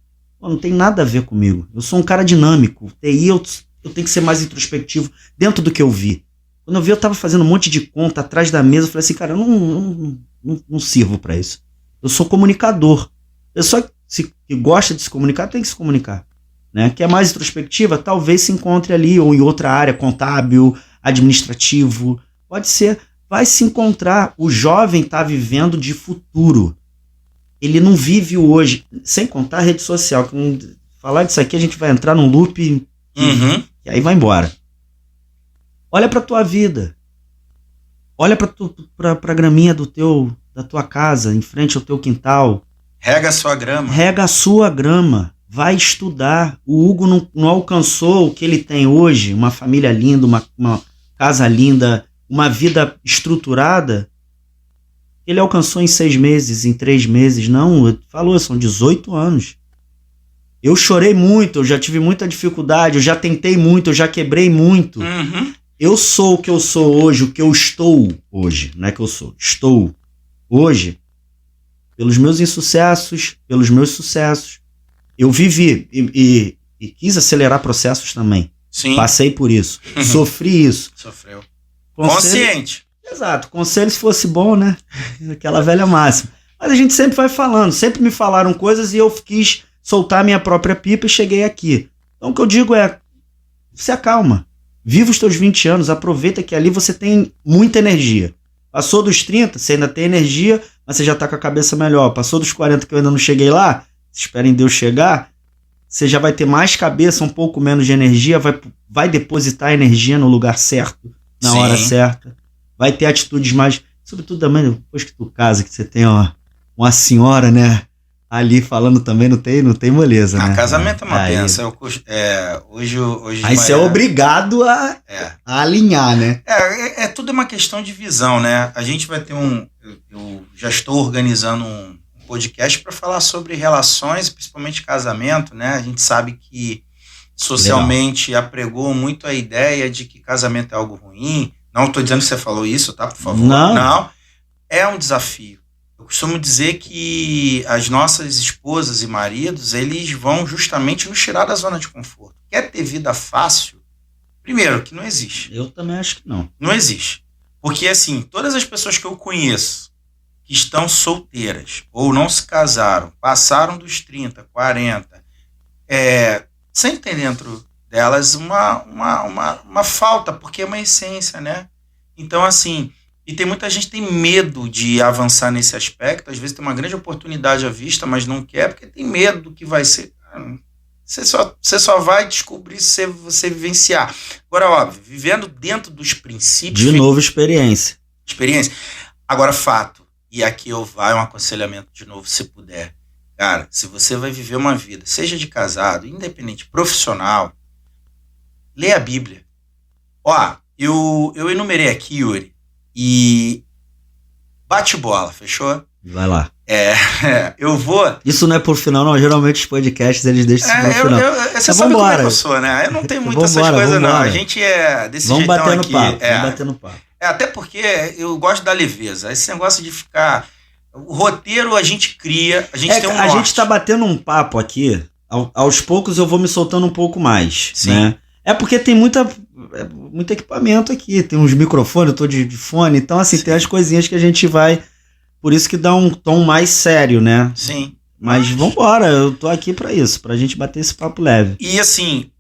Não tem nada a ver comigo. Eu sou um cara dinâmico. TI eu tenho que ser mais introspectivo dentro do que eu vi. Quando eu vi, eu tava fazendo um monte de conta atrás da mesa. Eu falei assim, cara, eu não sirvo para isso. Eu sou comunicador. Pessoa que gosta de se comunicar tem que se comunicar. Né? Que é mais introspectiva, talvez se encontre ali, ou em outra área, contábil, administrativo. Pode ser. Vai se encontrar. O jovem está vivendo de futuro. Ele não vive o hoje. Sem contar a rede social. Falar disso aqui, a gente vai entrar num loop e aí vai embora. Olha pra tua vida. Olha pra graminha da tua casa, em frente ao teu quintal. Rega a sua grama. Rega a sua grama. Vai estudar. O Hugo não alcançou o que ele tem hoje. Uma família linda, uma casa linda, uma vida estruturada. Ele alcançou em 6 meses, em 3 meses. Não, falou, são 18 anos. Eu chorei muito, eu já tive muita dificuldade, eu já tentei muito, eu já quebrei muito. Eu sou o que eu sou hoje, o que eu estou hoje. Não é que eu sou, estou hoje pelos meus insucessos, pelos meus sucessos. eu vivi e quis acelerar processos também. Sim. Passei por isso. Sofri isso. Sofreu. Conselho, Consciente. exato. Conselho se fosse bom, né? Aquela velha máxima. Mas a gente sempre vai falando. Sempre me falaram coisas e eu quis soltar minha própria pipa e cheguei aqui. Então o que eu digo é, se acalma. Viva os teus 20 anos. Aproveita que ali você tem muita energia. Passou dos 30, você ainda tem energia, mas você já tá com a cabeça melhor. Passou dos 40 que eu ainda não cheguei lá, espera em Deus chegar, você já vai ter mais cabeça, um pouco menos de energia, vai depositar energia no lugar certo, na Sim. hora certa. Vai ter atitudes mais... Sobretudo também, depois que tu casa, que você tem uma senhora, né, ali falando também, não tem moleza, né? Casamento é uma Aí- benção. Hoje de Aí você é manhã- obrigado a alinhar, né? Tudo uma questão de visão, né? A gente vai ter eu já estou organizando um podcast para falar sobre relações, principalmente casamento, né? A gente sabe que socialmente apregou muito a ideia de que casamento é algo ruim. Não estou dizendo que você falou isso, tá? Por favor. Não. É um desafio. Eu costumo dizer que as nossas esposas e maridos, eles vão justamente nos tirar da zona de conforto. Quer ter vida fácil? Primeiro, que não existe. Eu também acho que não. Não existe. Porque, assim, todas as pessoas que eu conheço que estão solteiras ou não se casaram, passaram dos 30, 40, sempre tem dentro delas uma falta, porque é uma essência, né? Então, assim, e tem muita gente que tem medo de avançar nesse aspecto, às vezes tem uma grande oportunidade à vista, mas não quer, porque tem medo do que vai ser. Você só vai descobrir se você vivenciar. Agora, óbvio, vivendo dentro dos princípios... De novo, experiência. Agora, fato, e aqui vai um aconselhamento de novo, se puder. Cara, se você vai viver uma vida, seja de casado, independente, profissional, lê a Bíblia. Ó, eu enumerei aqui, Yuri, e bate bola, fechou? Vai lá. Eu vou... Isso não é por final, não. Geralmente os podcasts eles deixam isso pro final. Você sabe como é que eu sou, né? Eu não tenho muito essas coisas, não. A gente é desse jeitão aqui. Vamos bater no papo. Até porque eu gosto da leveza. Esse negócio de ficar... O roteiro a gente cria, a gente tem um norte. A gente tá batendo um papo aqui. Aos poucos eu vou me soltando um pouco mais. Sim. Né? É porque tem muito equipamento aqui. Tem uns microfones, eu tô de fone. Então, assim, Sim. tem as coisinhas que a gente vai... Por isso que dá um tom mais sério, né? Sim. Mas vambora, eu tô aqui pra isso, pra gente bater esse papo leve. E assim,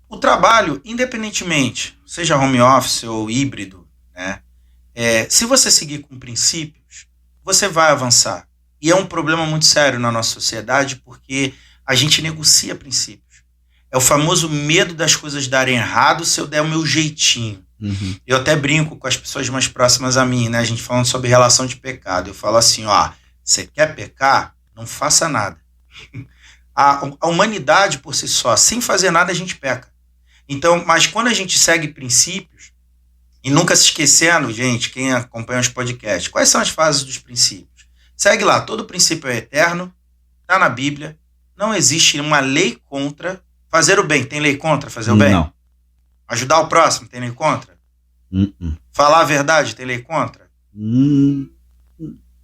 o trabalho, independentemente, seja home office ou híbrido, né? Se você seguir com princípios, você vai avançar. E é um problema muito sério na nossa sociedade, porque a gente negocia princípios. É o famoso medo das coisas darem errado se eu der o meu jeitinho. Uhum. Eu até brinco com as pessoas mais próximas a mim, né? A gente falando sobre relação de pecado. Eu falo assim, ó, você quer pecar? Não faça nada. A humanidade por si só, sem fazer nada, a gente peca. Então, mas quando a gente segue princípios, e nunca se esquecendo, gente, quem acompanha os podcasts, quais são as fases dos princípios? Segue lá, todo princípio é eterno, tá na Bíblia, não existe uma lei contra fazer o bem. Tem lei contra fazer o bem? Não. Ajudar o próximo, tem lei contra? Falar a verdade, tem lei contra?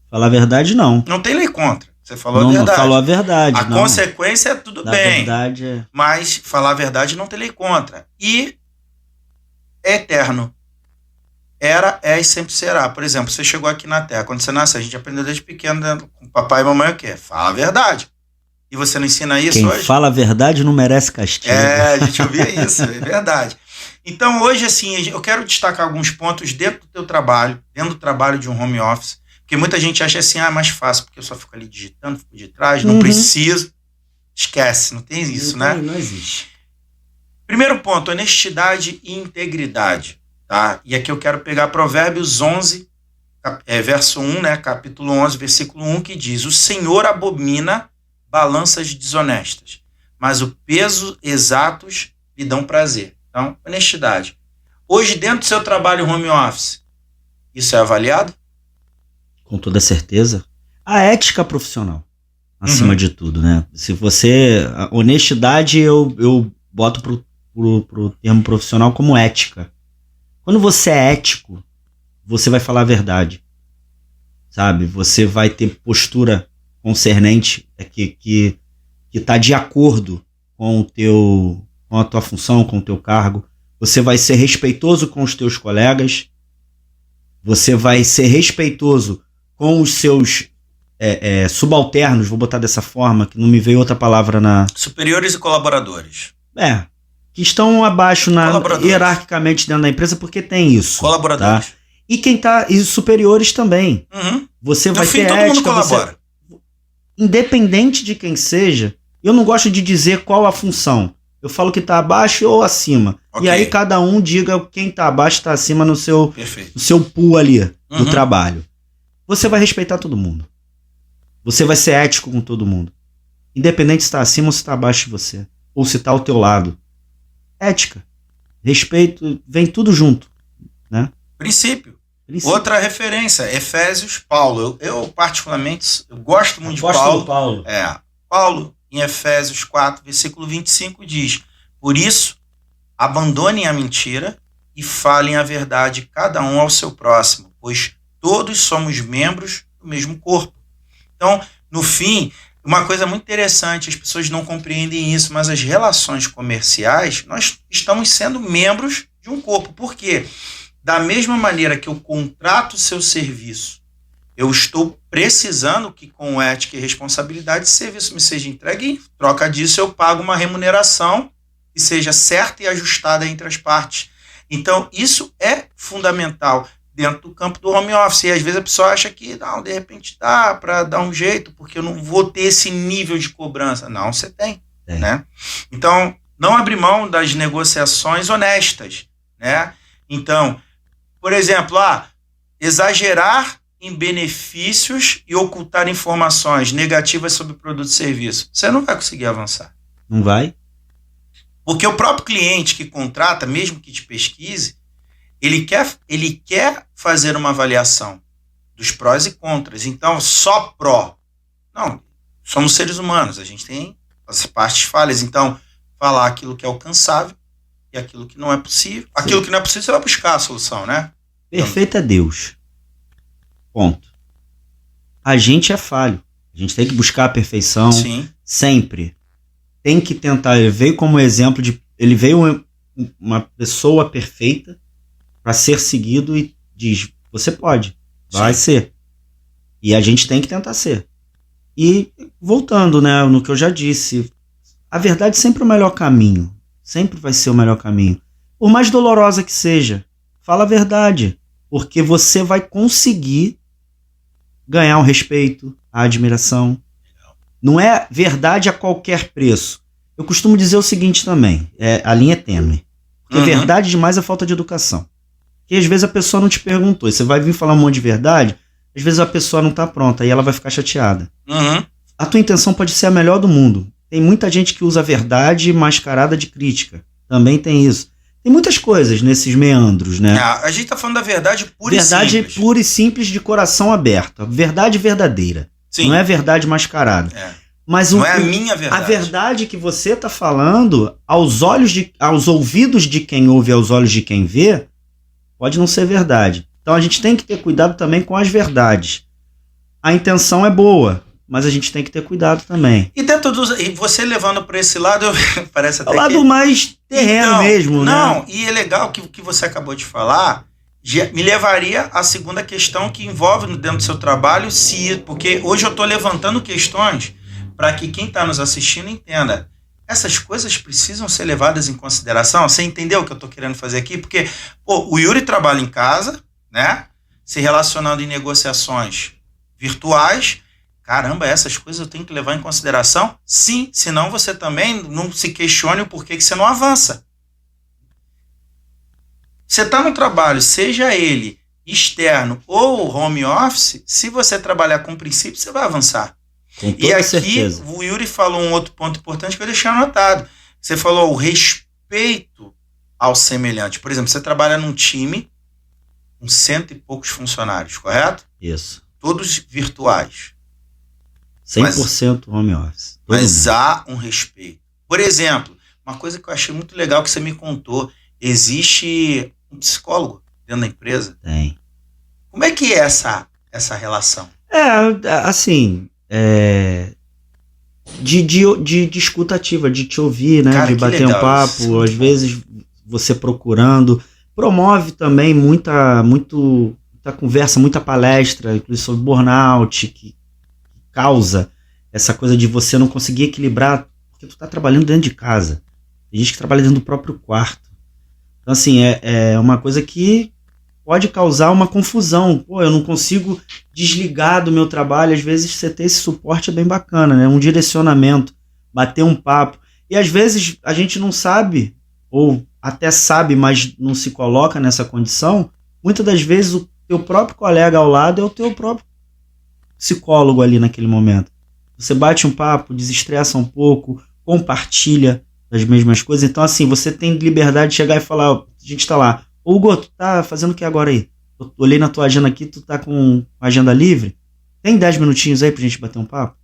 Falar a verdade, não. Não tem lei contra. Você falou a Não verdade. falou a verdade. A consequência é tudo bem. Verdade Mas falar a verdade não tem lei contra. E é eterno. Era, é e sempre será. Por exemplo, você chegou aqui na Terra. Quando você nasce, a gente aprendeu desde pequeno, né, com papai e mamãe, o quê? Fala a verdade. E você não ensina isso Quem hoje? Quem fala a verdade não merece castigo. A gente ouvia isso, é verdade. Então, hoje, assim, eu quero destacar alguns pontos dentro do teu trabalho, dentro do trabalho de um home office, porque muita gente acha assim, é mais fácil, porque eu só fico ali digitando, fico de trás, não preciso. Esquece, não tem isso, né? Não existe. Primeiro ponto, honestidade e integridade, tá? E aqui eu quero pegar Provérbios 11, verso 1, né? Capítulo 11, versículo 1, que diz, o Senhor abomina balanças desonestas, mas o peso exatos lhe dão prazer. Então, honestidade. Hoje, dentro do seu trabalho home office, isso é avaliado? Com toda certeza. A ética profissional, acima de tudo, né? Se você... A honestidade eu boto pro termo profissional como ética. Quando você é ético, você vai falar a verdade. Sabe? Você vai ter postura concernente, que está de acordo com a tua função, com o teu cargo. Você vai ser respeitoso com os teus colegas, você vai ser respeitoso com os seus subalternos, vou botar dessa forma, que não me veio outra palavra na... Superiores e colaboradores. Que estão abaixo hierarquicamente dentro da empresa, porque tem isso. Colaboradores. Tá? E quem tá, e os superiores também. Uhum. Você vai fim, ter todo ética, mundo colabora. Independente de quem seja, eu não gosto de dizer qual a função. Eu falo que tá abaixo ou acima. Okay. E aí cada um diga quem tá abaixo, tá acima no seu pool ali do trabalho. Você vai respeitar todo mundo. Você vai ser ético com todo mundo. Independente se tá acima ou se tá abaixo de você. Ou se tá ao teu lado. Ética. Respeito, vem tudo junto. Né? Princípio. Outra referência, Efésios, Paulo. Eu particularmente, eu gosto muito de Paulo. Paulo, em Efésios 4, versículo 25, diz: por isso, abandonem a mentira e falem a verdade cada um ao seu próximo, pois todos somos membros do mesmo corpo. Então, no fim, uma coisa muito interessante, as pessoas não compreendem isso, mas as relações comerciais, nós estamos sendo membros de um corpo. Por quê? Da mesma maneira que eu contrato o seu serviço, eu estou precisando que com ética e responsabilidade esse serviço me seja entregue, e em troca disso eu pago uma remuneração que seja certa e ajustada entre as partes. Então, isso é fundamental dentro do campo do home office. E às vezes a pessoa acha que, não, de repente dá para dar um jeito, porque eu não vou ter esse nível de cobrança. Não, você tem. Né? Então, não abrir mão das negociações honestas. Né? Então, por exemplo, exagerar em benefícios e ocultar informações negativas sobre o produto e serviço. Você não vai conseguir avançar. Não vai? Porque o próprio cliente que contrata, mesmo que te pesquise, ele quer fazer uma avaliação dos prós e contras. Então, só pró. Não, somos seres humanos, a gente tem as partes falhas. Então, falar aquilo que é alcançável e aquilo que não é possível. Sim. Aquilo que não é possível, você vai buscar a solução, né? Perfeito é Deus. Ponto. A gente é falho. A gente tem que buscar a perfeição. Sim. Sempre. Tem que tentar. Ele veio como exemplo de... Ele veio uma pessoa perfeita para ser seguido e diz, você pode, vai ser. E a gente tem que tentar ser. E voltando, né, no que eu já disse, a verdade sempre é o melhor caminho. Sempre vai ser o melhor caminho. Por mais dolorosa que seja, fala a verdade. Porque você vai conseguir ganhar o respeito, a admiração. Não é verdade a qualquer preço. Eu costumo dizer o seguinte também, a linha é tênue. Porque verdade demais é falta de educação. Porque às vezes a pessoa não te perguntou, e você vai vir falar um monte de verdade, às vezes a pessoa não está pronta e ela vai ficar chateada. A tua intenção pode ser a melhor do mundo. Tem muita gente que usa a verdade mascarada de crítica. Também tem isso. Tem muitas coisas nesses meandros, né? A gente tá falando da verdade pura e simples. Verdade pura e simples de coração aberto. A verdade verdadeira. Sim. Não é verdade mascarada. Mas não é a minha verdade. A verdade que você tá falando, aos ouvidos de quem ouve, aos olhos de quem vê, pode não ser verdade. Então a gente tem que ter cuidado também com as verdades. A intenção é boa, mas a gente tem que ter cuidado também. E dentro e você levando para esse lado, parece até o lado mais terreno mesmo, né? Não, e é legal que o que você acabou de falar me levaria à segunda questão que envolve dentro do seu trabalho, porque hoje eu estou levantando questões para que quem está nos assistindo entenda. Essas coisas precisam ser levadas em consideração. Você entendeu o que eu estou querendo fazer aqui? Porque o Yuri trabalha em casa, né? Se relacionando em negociações virtuais. Caramba, essas coisas eu tenho que levar em consideração? Sim, senão você também não se questione o porquê que você não avança. Você está no trabalho, seja ele externo ou home office, se você trabalhar com princípio, você vai avançar. E aqui certeza. O Yuri falou um outro ponto importante que eu deixei anotado. Você falou o respeito ao semelhante. Por exemplo, você trabalha num time com 100 e poucos funcionários, correto? Isso. Todos virtuais. 100% home office. Mas há um respeito. Por exemplo, uma coisa que eu achei muito legal que você me contou, existe um psicólogo dentro da empresa? Tem. Como é que é essa relação? Assim, de escuta ativa, de te ouvir, né? Cara, de bater um papo, isso. às vezes você procurando. Promove também muita conversa, muita palestra, inclusive sobre burnout, que causa essa coisa de você não conseguir equilibrar, porque tu tá trabalhando dentro de casa. Tem gente que trabalha dentro do próprio quarto. Então, assim, é uma coisa que pode causar uma confusão. Pô, eu não consigo desligar do meu trabalho. Às vezes você ter esse suporte é bem bacana, né? Um direcionamento, bater um papo. E às vezes a gente não sabe, ou até sabe, mas não se coloca nessa condição. Muitas das vezes o teu próprio colega ao lado é o teu próprio psicólogo ali naquele momento. Você bate um papo, desestressa um pouco, compartilha das mesmas coisas. Então, assim, você tem liberdade de chegar e falar, ó, a gente tá lá, ô Hugo, tu tá fazendo o que agora aí? Eu olhei na tua agenda aqui, tu tá com agenda livre? Tem 10 minutinhos aí pra gente bater um papo?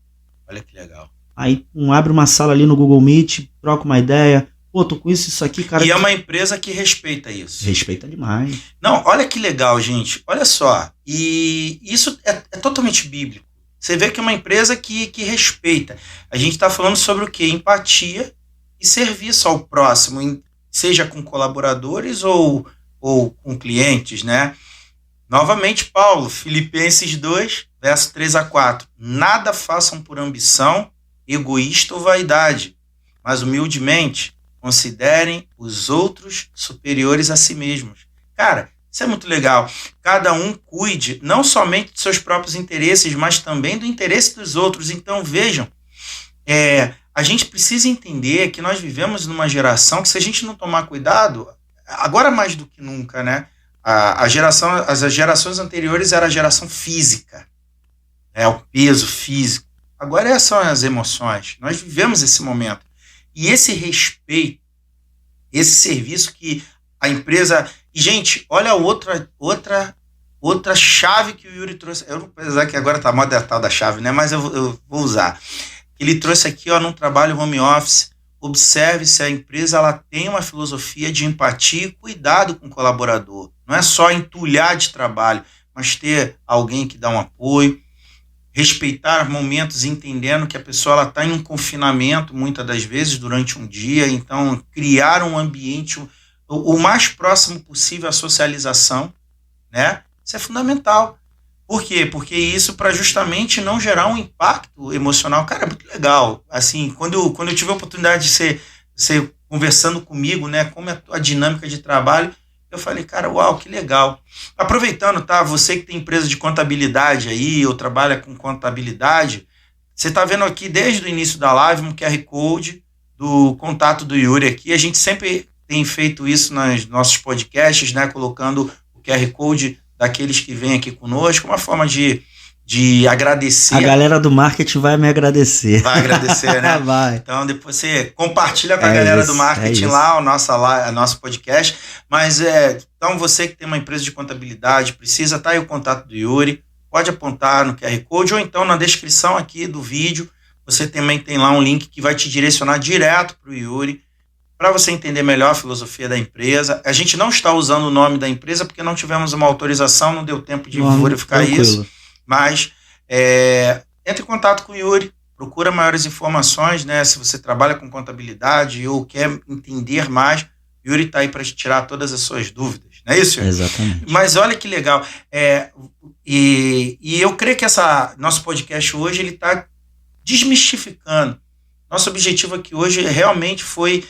Olha que legal. Aí abre uma sala ali no Google Meet, troca uma ideia. Pô, tô com isso aqui, cara. E é uma empresa que respeita isso. Respeita demais. Não, olha que legal, gente. Olha só. E isso é totalmente bíblico. Você vê que é uma empresa que respeita. A gente está falando sobre o quê? Empatia e serviço ao próximo, seja com colaboradores ou com clientes, né? Novamente, Paulo, Filipenses 2, verso 3-4. Nada façam por ambição, egoísta ou vaidade, mas humildemente considerem os outros superiores a si mesmos. Cara, isso é muito legal. Cada um cuide não somente de seus próprios interesses, mas também do interesse dos outros. Então, vejam, a gente precisa entender que nós vivemos numa geração que, se a gente não tomar cuidado, agora mais do que nunca, né? As gerações anteriores era a geração física, o peso físico. Agora são as emoções. Nós vivemos esse momento. E esse respeito, esse serviço que a empresa... E, gente, olha outra chave que o Yuri trouxe. Eu não vou usar que agora tá moda tal da chave, né? Mas eu vou usar. Ele trouxe aqui, ó, num trabalho home office. Observe se a empresa ela tem uma filosofia de empatia e cuidado com o colaborador. Não é só entulhar de trabalho, mas ter alguém que dá um apoio, respeitar momentos, entendendo que a pessoa está em um confinamento, muitas das vezes, durante um dia. Então, criar um ambiente o mais próximo possível à socialização, né? Isso é fundamental. Por quê? Porque isso para justamente não gerar um impacto emocional. Cara, é muito legal. Assim, quando eu tive a oportunidade de ser conversando comigo, né, como é a dinâmica de trabalho, eu falei, cara, uau, que legal. Aproveitando, tá, você que tem empresa de contabilidade aí, ou trabalha com contabilidade, você está vendo aqui desde o início da live um QR Code do contato do Yuri aqui. A gente sempre tem feito isso nos nossos podcasts, né, colocando o QR Code daqueles que vêm aqui conosco, uma forma de agradecer. A galera do marketing vai me agradecer. Vai agradecer, né? Vai. Então, depois você compartilha com a galera do marketing lá o nosso podcast. Mas, então, você que tem uma empresa de contabilidade, precisa, tá aí o contato do Yuri, pode apontar no QR Code, ou então na descrição aqui do vídeo, você também tem lá um link que vai te direcionar direto para o Yuri, para você entender melhor a filosofia da empresa. A gente não está usando o nome da empresa porque não tivemos uma autorização, não deu tempo de verificar isso. Mas entre em contato com o Yuri, procura maiores informações, né? Se você trabalha com contabilidade ou quer entender mais, o Yuri está aí para tirar todas as suas dúvidas. Não é isso, Yuri? Exatamente. Mas olha que legal. E eu creio que nosso podcast hoje ele está desmistificando. Nosso objetivo aqui hoje realmente foi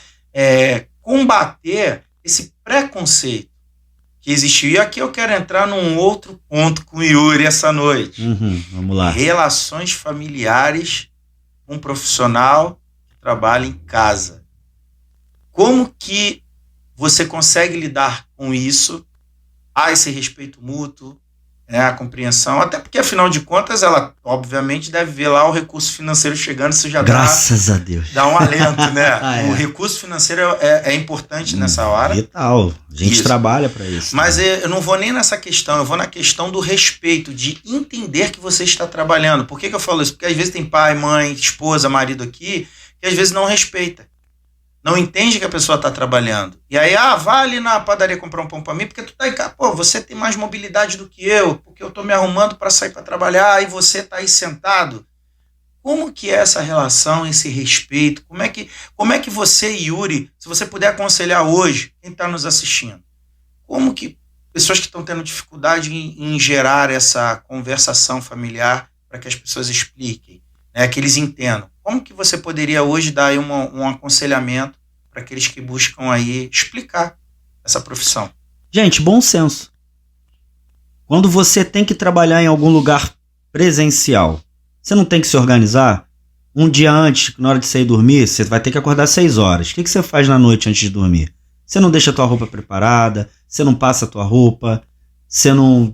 combater esse preconceito que existiu. E aqui eu quero entrar num outro ponto com o Yuri essa noite. Vamos lá. Relações familiares com um profissional que trabalha em casa. Como que você consegue lidar com isso? Há esse respeito mútuo, a compreensão, até porque, afinal de contas, ela, obviamente, deve ver lá o recurso financeiro chegando, isso já Graças a Deus. Dá um alento, né? O recurso financeiro é importante nessa hora. Vital. A gente trabalha para isso. Mas eu não vou nem nessa questão, eu vou na questão do respeito, de entender que você está trabalhando. Por que eu falo isso? Porque às vezes tem pai, mãe, esposa, marido aqui, que às vezes não respeita. Não entende que a pessoa está trabalhando. E aí, vai ali na padaria comprar um pão para mim, porque tu tá aí, pô, você tem mais mobilidade do que eu, porque eu tô me arrumando para sair para trabalhar, e você tá aí sentado. Como que é essa relação, esse respeito? Como é que você, Yuri, se você puder aconselhar hoje, quem está nos assistindo, como que pessoas que estão tendo dificuldade em gerar essa conversação familiar para que as pessoas expliquem, né, que eles entendam, como que você poderia hoje dar aí um aconselhamento para aqueles que buscam aí explicar essa profissão? Gente, bom senso. Quando você tem que trabalhar em algum lugar presencial, você não tem que se organizar? Um dia antes, na hora de sair dormir, você vai ter que acordar 6 horas. O que você faz na noite antes de dormir? Você não deixa a tua roupa preparada, você não passa a tua roupa, você não,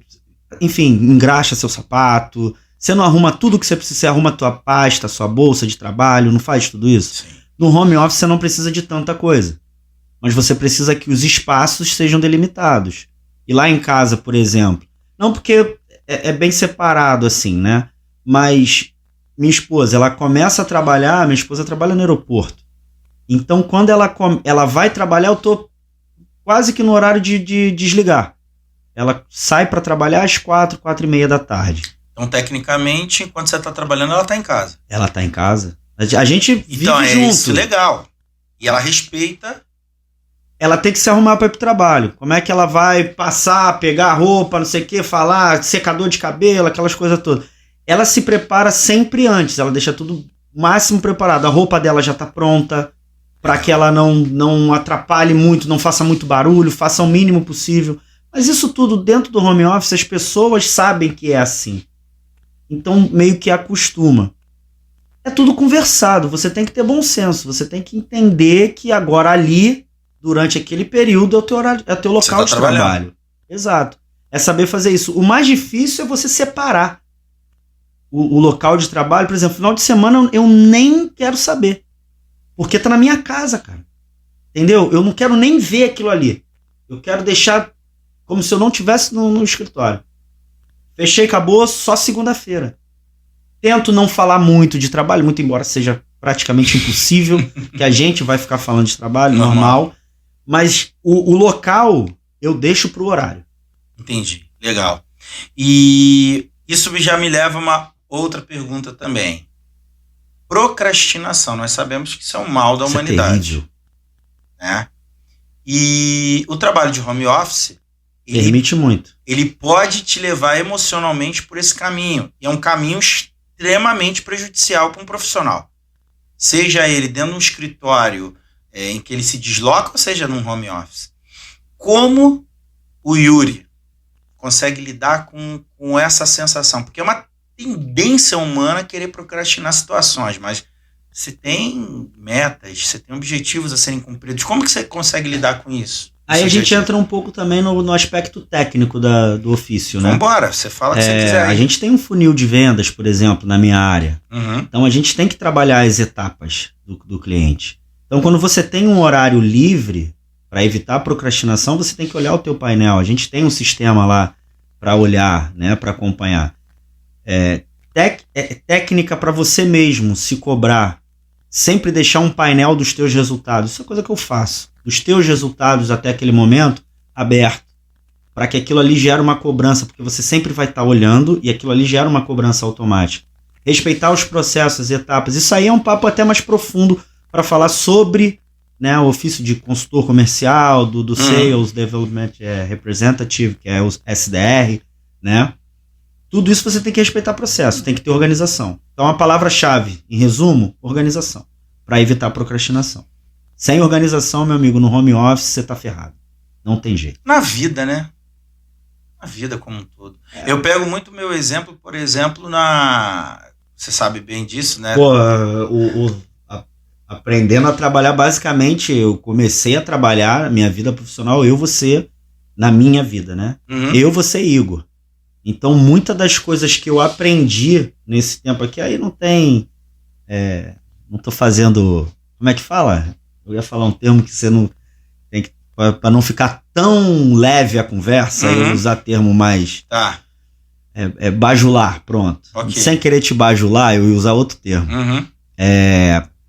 enfim, engraxa seu sapato, você não arruma tudo que você precisa, você arruma a tua pasta, a sua bolsa de trabalho, não faz tudo isso? Sim. No home office você não precisa de tanta coisa, mas você precisa que os espaços sejam delimitados. E lá em casa, por exemplo, não porque é bem separado assim, né? Mas minha esposa, ela começa a trabalhar, minha esposa trabalha no aeroporto. Então, quando ela vai trabalhar, eu tô quase que no horário de desligar. Ela sai para trabalhar às 4h30 da tarde. Então, tecnicamente, enquanto você está trabalhando, ela está em casa. Ela está em casa. A gente vive então, junto. Isso, legal. E ela respeita. Ela tem que se arrumar para ir pro trabalho. Como é que ela vai passar, pegar a roupa, não sei o que, falar, secador de cabelo, aquelas coisas todas. Ela se prepara sempre antes, ela deixa tudo o máximo preparado. A roupa dela já tá pronta, para que ela não atrapalhe muito, não faça muito barulho, faça o mínimo possível. Mas isso tudo dentro do home office, as pessoas sabem que é assim. Então meio que acostuma. É tudo conversado, você tem que ter bom senso, você tem que entender que agora ali, durante aquele período, é o teu local de trabalho. Exato. É saber fazer isso. O mais difícil é você separar o local de trabalho. Por exemplo, final de semana eu nem quero saber. Porque tá na minha casa, cara. Entendeu? Eu não quero nem ver aquilo ali. Eu quero deixar como se eu não estivesse no escritório. Fechei, acabou, só segunda-feira. Tento não falar muito de trabalho, muito embora seja praticamente impossível, que a gente vai ficar falando de trabalho, normal. Mas o local eu deixo pro horário. Entendi. Legal. E isso já me leva a uma outra pergunta também. Procrastinação. Nós sabemos que isso é um mal da humanidade. É terrível. Né? E o trabalho de home office permite muito. Ele pode te levar emocionalmente por esse caminho. E é um caminho extremamente prejudicial para um profissional. Seja ele dentro de um escritório em que ele se desloca, ou seja num home office. Como o Yuri consegue lidar com essa sensação? Porque é uma tendência humana querer procrastinar situações, mas você tem metas, você tem objetivos a serem cumpridos. Como que você consegue lidar com isso? Aí a gente entra um pouco também no aspecto técnico do ofício, né? Vambora, você fala o que você quiser aí. A gente tem um funil de vendas, por exemplo, na minha área. Uhum. Então a gente tem que trabalhar as etapas do cliente. Então quando você tem um horário livre, para evitar a procrastinação, você tem que olhar o teu painel. A gente tem um sistema lá para olhar, né, para acompanhar. Técnica para você mesmo se cobrar. Sempre deixar um painel dos teus resultados. Isso é coisa que eu faço. Dos teus resultados até aquele momento, aberto. Para que aquilo ali gere uma cobrança, porque você sempre vai estar olhando e aquilo ali gera uma cobrança automática. Respeitar os processos, as etapas. Isso aí é um papo até mais profundo para falar sobre, né, o ofício de consultor comercial, do Sales Development Representative, que é o SDR, né? Tudo isso você tem que respeitar o processo, tem que ter organização. Então a palavra-chave, em resumo, organização, para evitar a procrastinação. Sem organização, meu amigo, no home office você tá ferrado. Não tem jeito. Na vida, né? Na vida como um todo. Eu pego muito meu exemplo, por exemplo, você sabe bem disso, né? Pô, aprendendo a trabalhar, basicamente, eu comecei a trabalhar minha vida profissional, você, na minha vida, né? Uhum. Eu, você e Igor. Então, muitas das coisas que eu aprendi nesse tempo aqui, aí não tem... não tô fazendo... Como é que fala? Eu ia falar um termo que você não... tem que, para não ficar tão leve a conversa, eu usar termo mais... Tá. Bajular, pronto. Okay. Sem querer te bajular, eu ia usar outro termo. Uhum.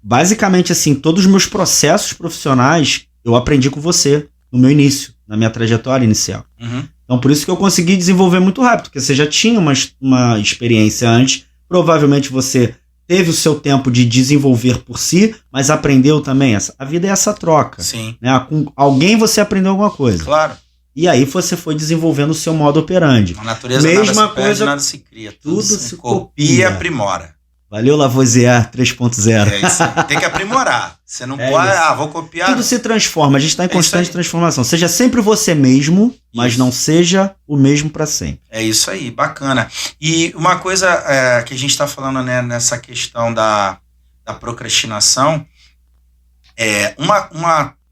Basicamente, assim, todos os meus processos profissionais eu aprendi com você no meu início, na minha trajetória inicial. Uhum. Então, por isso que eu consegui desenvolver muito rápido, porque você já tinha uma experiência antes, provavelmente você teve o seu tempo de desenvolver por si, mas aprendeu também. A vida é essa troca. Sim. Né? Com alguém você aprendeu alguma coisa. Claro. E aí você foi desenvolvendo o seu modo operandi. Na natureza Mesma nada se coisa, perde, nada se cria. tudo se copia e aprimora. Valeu, Lavoisier 3.0. É isso aí. Tem que aprimorar. Você não pode, vou copiar. Tudo se transforma, a gente está em constante transformação. Seja sempre você mesmo, mas não seja o mesmo para sempre. É isso aí, bacana. E uma coisa que a gente está falando, né, nessa questão da procrastinação,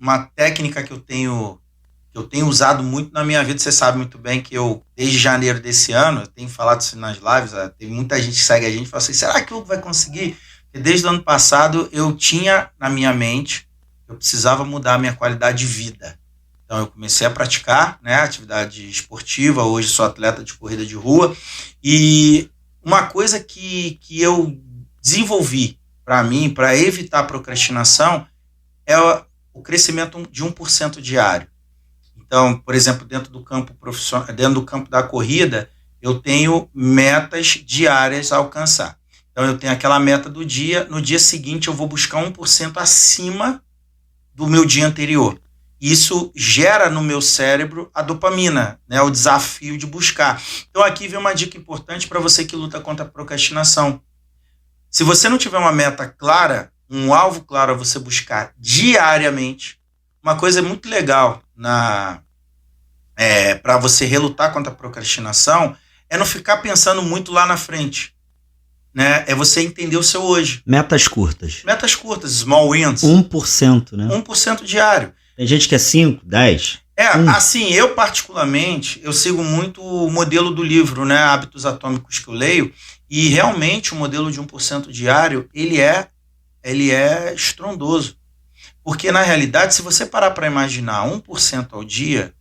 uma técnica que eu tenho usado muito na minha vida. Você sabe muito bem que eu, desde janeiro desse ano, eu tenho falado isso nas lives, tem muita gente que segue a gente e fala assim, será que o Hugo vai conseguir? Porque desde o ano passado eu tinha na minha mente, eu precisava mudar a minha qualidade de vida. Então eu comecei a praticar, né, atividade esportiva, hoje sou atleta de corrida de rua, e uma coisa que eu desenvolvi para mim, para evitar a procrastinação, é o crescimento de 1% diário. Então, por exemplo, dentro do campo profissional, dentro do campo da corrida, eu tenho metas diárias a alcançar. Então, eu tenho aquela meta do dia, no dia seguinte eu vou buscar 1% acima do meu dia anterior. Isso gera no meu cérebro a dopamina, né, o desafio de buscar. Então, aqui vem uma dica importante para você que luta contra a procrastinação. Se você não tiver uma meta clara, um alvo claro a você buscar diariamente, uma coisa muito legal para você relutar contra a procrastinação é não ficar pensando muito lá na frente. Né? É você entender o seu hoje. Metas curtas. Metas curtas, small wins. 1%, né? 1% diário. Tem gente que é 5, 10. Assim, eu particularmente, eu sigo muito o modelo do livro, né, Hábitos Atômicos, que eu leio, e realmente o modelo de 1% diário, ele é estrondoso. Porque, na realidade, se você parar para imaginar 1% ao dia,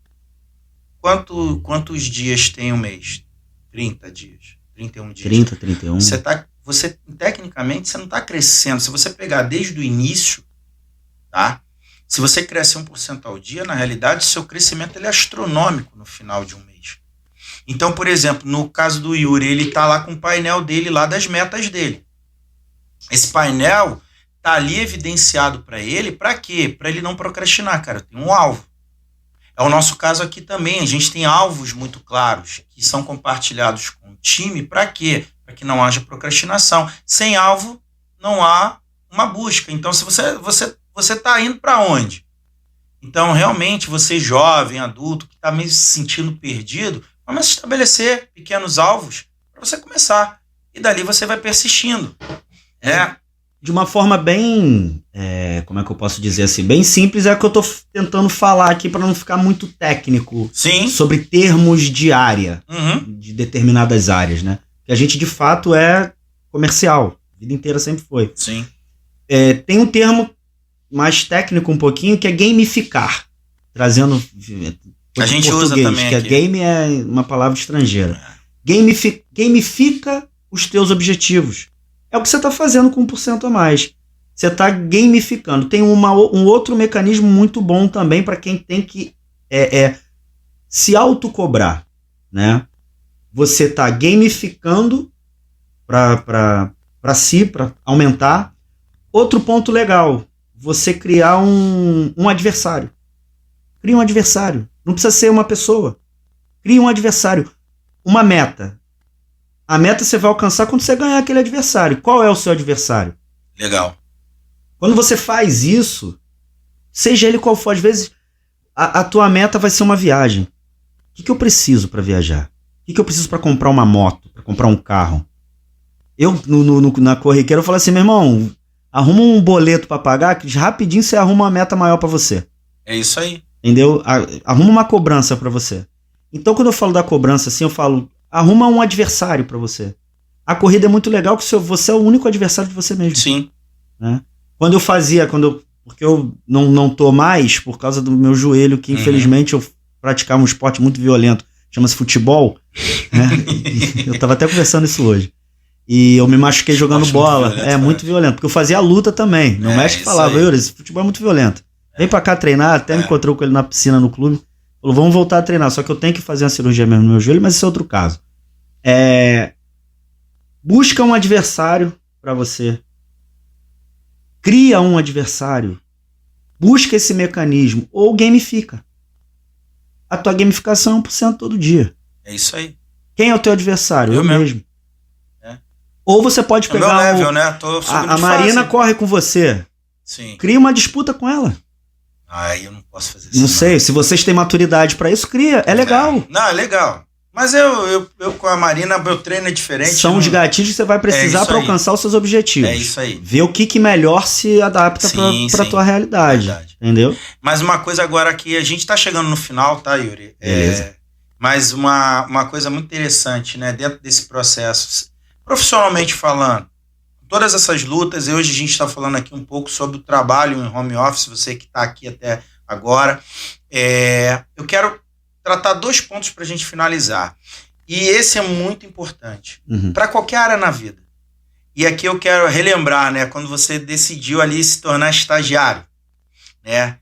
quantos dias tem um mês? 30 dias, 31 dias. 30, 31. Você tecnicamente, você não está crescendo. Se você pegar desde o início, tá? Se você cresce 1% ao dia, na realidade, o seu crescimento ele é astronômico no final de um mês. Então, por exemplo, no caso do Yuri, ele está lá com o painel dele, lá das metas dele. Esse painel tá ali evidenciado para ele, para quê? Para ele não procrastinar, cara. Tem um alvo. É o nosso caso aqui também. A gente tem alvos muito claros que são compartilhados com o time. Para quê? Para que não haja procrastinação. Sem alvo, não há uma busca. Então, se você tá indo para onde? Então, realmente, você jovem, adulto, que está meio se sentindo perdido, comece a estabelecer pequenos alvos para você começar. E dali você vai persistindo. De uma forma bem, como é que eu posso dizer assim, bem simples, é o que eu tô tentando falar aqui para não ficar muito técnico. Sim. Sobre termos de área, de determinadas áreas, né? Que a gente de fato é comercial, a vida inteira sempre foi. Sim. Tem um termo mais técnico um pouquinho que é gamificar, trazendo a gente português, usa também que aqui. Game é uma palavra estrangeira. Gamifica os teus objetivos. É o que você está fazendo com 1% a mais. Você está gamificando. Tem um outro mecanismo muito bom também para quem tem que se autocobrar, né? Você está gamificando para si, para aumentar. Outro ponto legal, você criar um adversário. Cria um adversário. Não precisa ser uma pessoa. Cria um adversário. Uma meta. A meta você vai alcançar quando você ganhar aquele adversário. Qual é o seu adversário? Legal. Quando você faz isso, seja ele qual for, às vezes a tua meta vai ser uma viagem. O que eu preciso para viajar? O que eu preciso para comprar uma moto, para comprar um carro? Eu, na corriqueira, eu falo assim, meu irmão, arruma um boleto para pagar, que rapidinho você arruma uma meta maior para você. É isso aí. Entendeu? Arruma uma cobrança para você. Então, quando eu falo da cobrança assim, eu falo, arruma um adversário para você. A corrida é muito legal, que você é o único adversário de você mesmo. Sim. Né? Porque eu não tô mais, por causa do meu joelho, que infelizmente eu praticava um esporte muito violento, chama-se futebol, né? Eu tava até conversando isso hoje. E eu me machuquei jogando bola. Muito violento, muito violento, porque eu fazia luta também. Meu mestre falava, Yuri, esse futebol é muito violento. Vem pra cá treinar, até me encontrou com ele na piscina no clube. Falou, vamos voltar a treinar, só que eu tenho que fazer uma cirurgia mesmo no meu joelho, mas isso é outro caso. Busca um adversário para você. Cria um adversário. Busca esse mecanismo. Ou gamifica. A tua gamificação é 1% todo dia. É isso aí. Quem é o teu adversário? Eu mesmo. É. Ou você pode pegar meu level, né? Tô a Marina corre com você. Sim. Cria uma disputa com ela. Eu não posso fazer isso. Não sei, se vocês têm maturidade pra isso, cria. É legal. Não, é legal. Mas eu com a Marina, meu treino é diferente. São os gatilhos que você vai precisar para alcançar os seus objetivos. É isso aí. Ver o que melhor se adapta pra tua realidade. Verdade. Entendeu? Mas uma coisa agora que a gente tá chegando no final, tá, Yuri? Beleza. Mas uma coisa muito interessante, né? Dentro desse processo, profissionalmente falando, todas essas lutas, e hoje a gente está falando aqui um pouco sobre o trabalho em home office, você que está aqui até agora. Eu quero tratar 2 pontos para a gente finalizar. E esse é muito importante para qualquer área na vida. E aqui eu quero relembrar, né, quando você decidiu ali se tornar estagiário, né?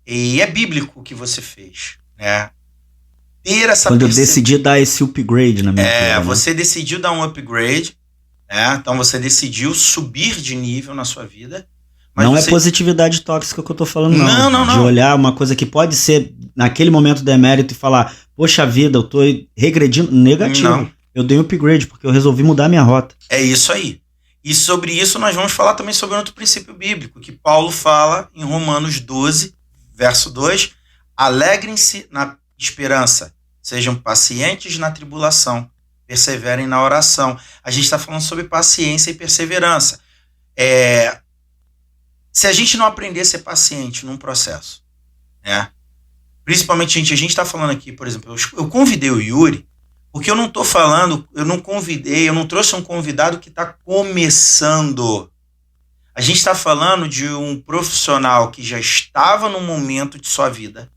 E é bíblico o que você fez, né? Ter essa quando eu decidi dar esse upgrade na minha vida, você decidiu dar um upgrade, né? Então você decidiu subir de nível na sua vida. Mas não é positividade tóxica que eu tô falando, não. Não. De olhar uma coisa que pode ser, naquele momento, demérito e falar, poxa vida, eu tô regredindo. Negativo. Não. Eu dei um upgrade, porque eu resolvi mudar minha rota. É isso aí. E sobre isso nós vamos falar também sobre outro princípio bíblico, que Paulo fala em Romanos 12, verso 2. Alegrem-se na esperança, sejam pacientes na tribulação, perseverem na oração. A gente está falando sobre paciência e perseverança. Se a gente não aprender a ser paciente num processo, né? Principalmente a gente está falando aqui, por exemplo, eu convidei o Yuri, porque eu não estou falando, eu não trouxe um convidado que está começando. A gente está falando de um profissional que já estava num momento de sua vida.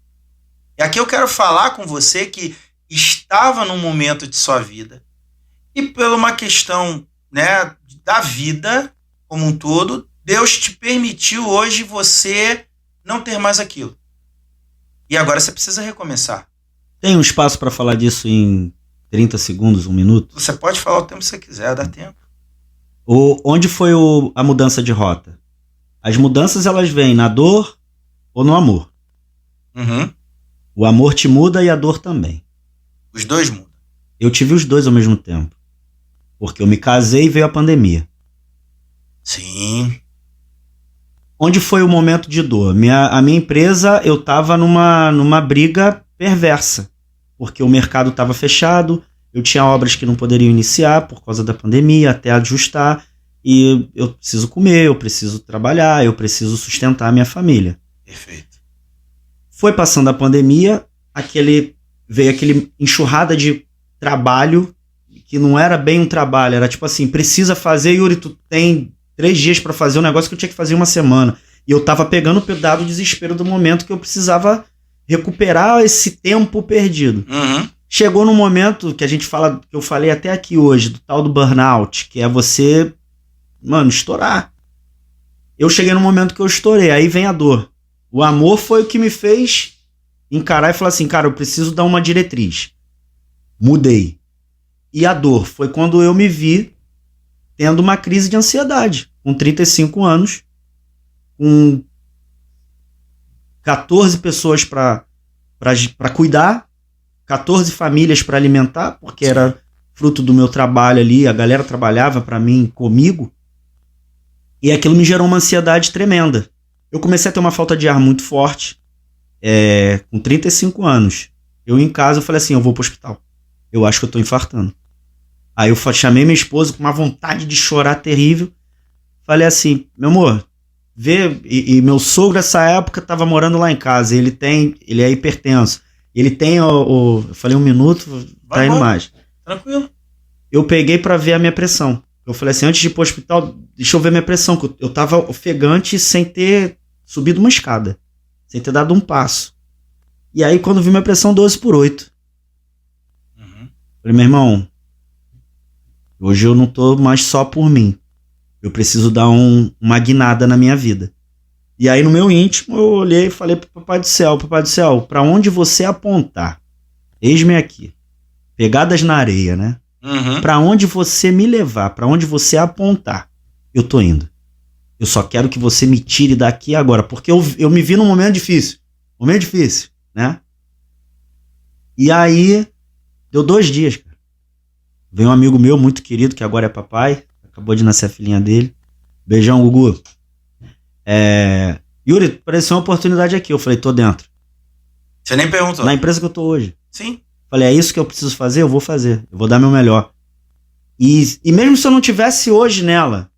E aqui eu quero falar com você que estava num momento de sua vida e por uma questão, né, da vida como um todo, Deus te permitiu hoje você não ter mais aquilo. E agora você precisa recomeçar. Tem um espaço para falar disso em 30 segundos, 1 minuto? Você pode falar o tempo que você quiser, dá tempo. Onde foi a mudança de rota? As mudanças, elas vêm na dor ou no amor. O amor te muda e a dor também. Os dois mudam. Eu tive os dois ao mesmo tempo. Porque eu me casei e veio a pandemia. Sim. Onde foi o momento de dor? A minha empresa, eu estava numa briga perversa. Porque o mercado estava fechado, eu tinha obras que não poderiam iniciar por causa da pandemia, até ajustar. E eu preciso comer, eu preciso trabalhar, eu preciso sustentar a minha família. Perfeito. Foi passando a pandemia, veio aquele enxurrada de trabalho, que não era bem um trabalho, era tipo assim, precisa fazer, Yuri, tu tem 3 dias para fazer um negócio que eu tinha que fazer em 1 semana. E eu tava pegando o dado desespero do momento que eu precisava recuperar esse tempo perdido. Chegou num momento que a gente fala, que eu falei até aqui hoje, do tal do burnout, que é você, estourar. Eu cheguei num momento que eu estourei, aí vem a dor. O amor foi o que me fez encarar e falar assim, cara, eu preciso dar uma diretriz. Mudei. E a dor foi quando eu me vi tendo uma crise de ansiedade, com 35 anos, com 14 pessoas para cuidar, 14 famílias para alimentar, porque era fruto do meu trabalho ali, a galera trabalhava para mim, comigo, e aquilo me gerou uma ansiedade tremenda. Eu comecei a ter uma falta de ar muito forte, com 35 anos. Eu em casa, eu falei assim, eu vou pro hospital. Eu acho que eu tô infartando. Aí eu chamei minha esposa com uma vontade de chorar terrível. Falei assim, meu amor, vê, e meu sogro nessa época tava morando lá em casa, ele é hipertenso. Ele tem eu falei 1 minuto, tá indo mais. Tranquilo. Eu peguei pra ver a minha pressão. Eu falei assim, antes de ir pro hospital, deixa eu ver minha pressão, que eu tava ofegante sem ter subido uma escada, sem ter dado um passo. E aí quando vi minha pressão, 12/8. Falei, meu irmão, hoje eu não tô mais só por mim. Eu preciso dar uma guinada na minha vida. E aí no meu íntimo eu olhei e falei pro Papai do Céu, pra onde você apontar, eis-me aqui. Pegadas na areia, né? Pra onde você me levar, pra onde você apontar, eu tô indo. Eu só quero que você me tire daqui agora, porque eu me vi num momento difícil, né? E aí, deu 2 dias, cara. Veio um amigo meu muito querido, que agora é papai, acabou de nascer a filhinha dele. Beijão, Gugu. Yuri, apareceu uma oportunidade aqui. Eu falei, tô dentro. Você nem perguntou? Na empresa que eu tô hoje. Sim. Falei, é isso que eu preciso fazer? Eu vou fazer. Eu vou dar meu melhor. E mesmo se eu não tivesse hoje nela,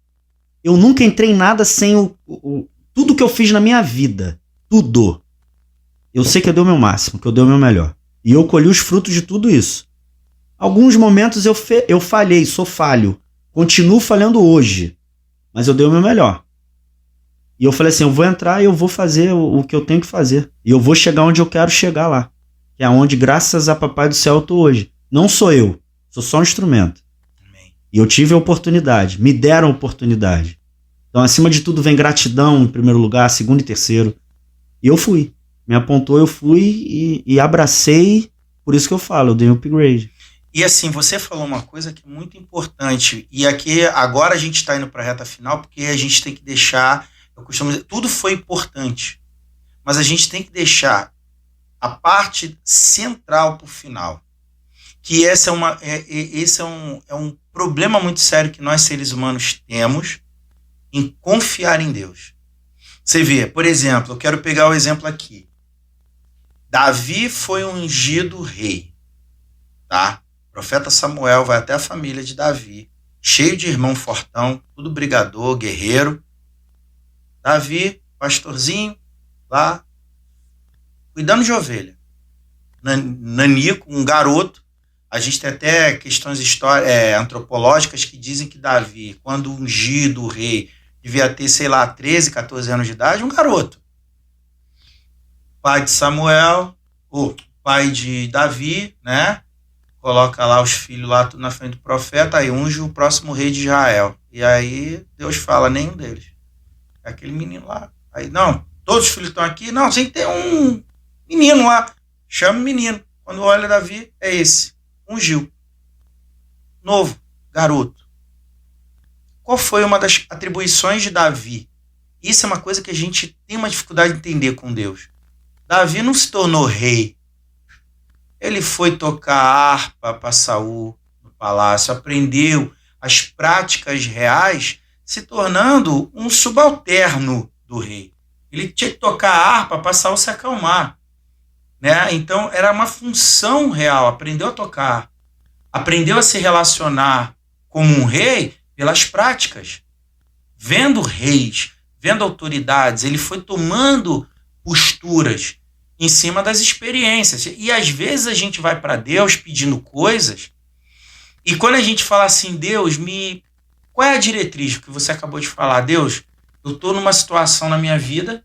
eu nunca entrei em nada sem tudo que eu fiz na minha vida. Tudo. Eu sei que eu dei o meu máximo, que eu dei o meu melhor. E eu colhi os frutos de tudo isso. Alguns momentos eu falhei, sou falho. Continuo falhando hoje. Mas eu dei o meu melhor. E eu falei assim, eu vou entrar e eu vou fazer o que eu tenho que fazer. E eu vou chegar onde eu quero chegar lá. Que é onde, graças a Papai do Céu, eu tô hoje. Não sou eu. Sou só um instrumento. Amém. E eu tive a oportunidade. Me deram a oportunidade. Então, acima de tudo, vem gratidão em primeiro lugar, segundo e terceiro. E eu fui. Me apontou, eu fui e abracei. Por isso que eu falo, eu dei um upgrade. E assim, você falou uma coisa que é muito importante. E aqui, agora a gente está indo para a reta final, porque a gente tem que deixar... Eu costumo dizer, tudo foi importante. Mas a gente tem que deixar a parte central para o final. Que esse é um problema muito sério que nós, seres humanos, temos em confiar em Deus. Você vê, por exemplo, eu quero pegar o exemplo aqui. Davi foi ungido rei, tá? O profeta Samuel vai até a família de Davi, cheio de irmão fortão, tudo brigador, guerreiro. Davi, pastorzinho, lá, cuidando de ovelha. Nanico, um garoto. A gente tem até questões antropológicas que dizem que Davi, quando ungido rei, devia ter, 13, 14 anos de idade, um garoto. Pai de Samuel, pai de Davi, né? Coloca lá os filhos lá tudo na frente do profeta, aí unge o próximo rei de Israel. E aí Deus fala, nenhum deles. É aquele menino lá. Aí, não, todos os filhos estão aqui? Não, tem que ter um menino lá. Chama o menino. Quando olha Davi, é esse. Ungiu. Novo, garoto. Qual foi uma das atribuições de Davi? Isso é uma coisa que a gente tem uma dificuldade de entender com Deus. Davi não se tornou rei. Ele foi tocar harpa para Saul no palácio, aprendeu as práticas reais, se tornando um subalterno do rei. Ele tinha que tocar harpa para Saul se acalmar. Né? Então, era uma função real. Aprendeu a tocar, aprendeu a se relacionar como um rei pelas práticas. Vendo reis, vendo autoridades, ele foi tomando posturas em cima das experiências. E às vezes a gente vai para Deus pedindo coisas, e quando a gente fala assim, Deus, qual é a diretriz que você acabou de falar? Deus, eu estou numa situação na minha vida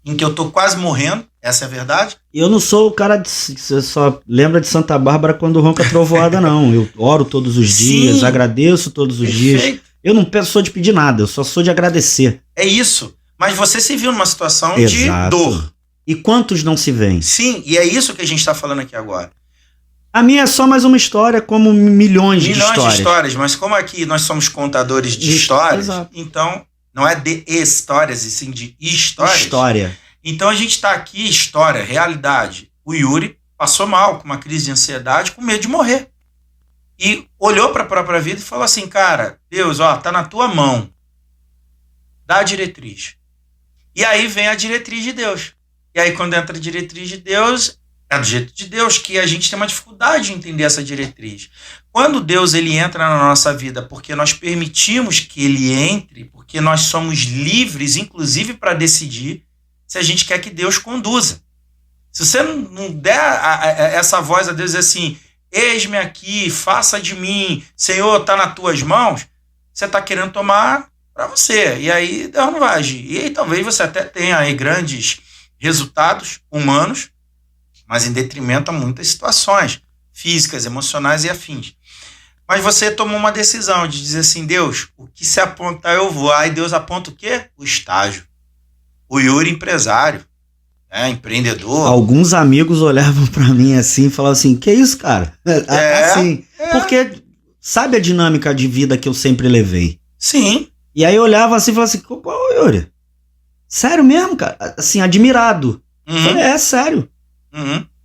em que eu estou quase morrendo, essa é a verdade. Eu não sou o cara que você só lembra de Santa Bárbara quando ronca trovoada, não. Eu oro todos os dias, agradeço todos os dias. Eu não sou de pedir nada, eu só sou de agradecer. É isso. Mas você se viu numa situação de dor. E quantos não se veem? Sim, e é isso que a gente está falando aqui agora. A minha é só mais uma história, como milhões de histórias. Milhões de histórias, mas como aqui nós somos contadores de histórias, então não é de histórias, e sim de histórias. História. Então a gente está aqui, história, realidade. O Yuri passou mal, com uma crise de ansiedade, com medo de morrer. E olhou para a própria vida e falou assim, cara, Deus, tá na tua mão. Dá a diretriz. E aí vem a diretriz de Deus. E aí quando entra a diretriz de Deus, é do jeito de Deus, que a gente tem uma dificuldade de entender essa diretriz. Quando Deus ele entra na nossa vida, porque nós permitimos que ele entre, porque nós somos livres, inclusive para decidir se a gente quer que Deus conduza. Se você não der essa voz a Deus dizer assim, eis-me aqui, faça de mim, Senhor, está nas tuas mãos, você está querendo tomar para você. E aí Deus não vai agir. E aí talvez você até tenha aí grandes resultados humanos, mas em detrimento a muitas situações físicas, emocionais e afins. Mas você tomou uma decisão de dizer assim, Deus, o que se apontar eu vou. Aí Deus aponta o quê? O estágio. O Yuri empresário, empreendedor. Alguns amigos olhavam para mim assim e falavam assim, que isso, cara? Assim, porque sabe a dinâmica de vida que eu sempre levei? Sim. E aí eu olhava assim e falava assim, qual, Yuri? Sério mesmo, cara? Assim, admirado. Eu falei, sério.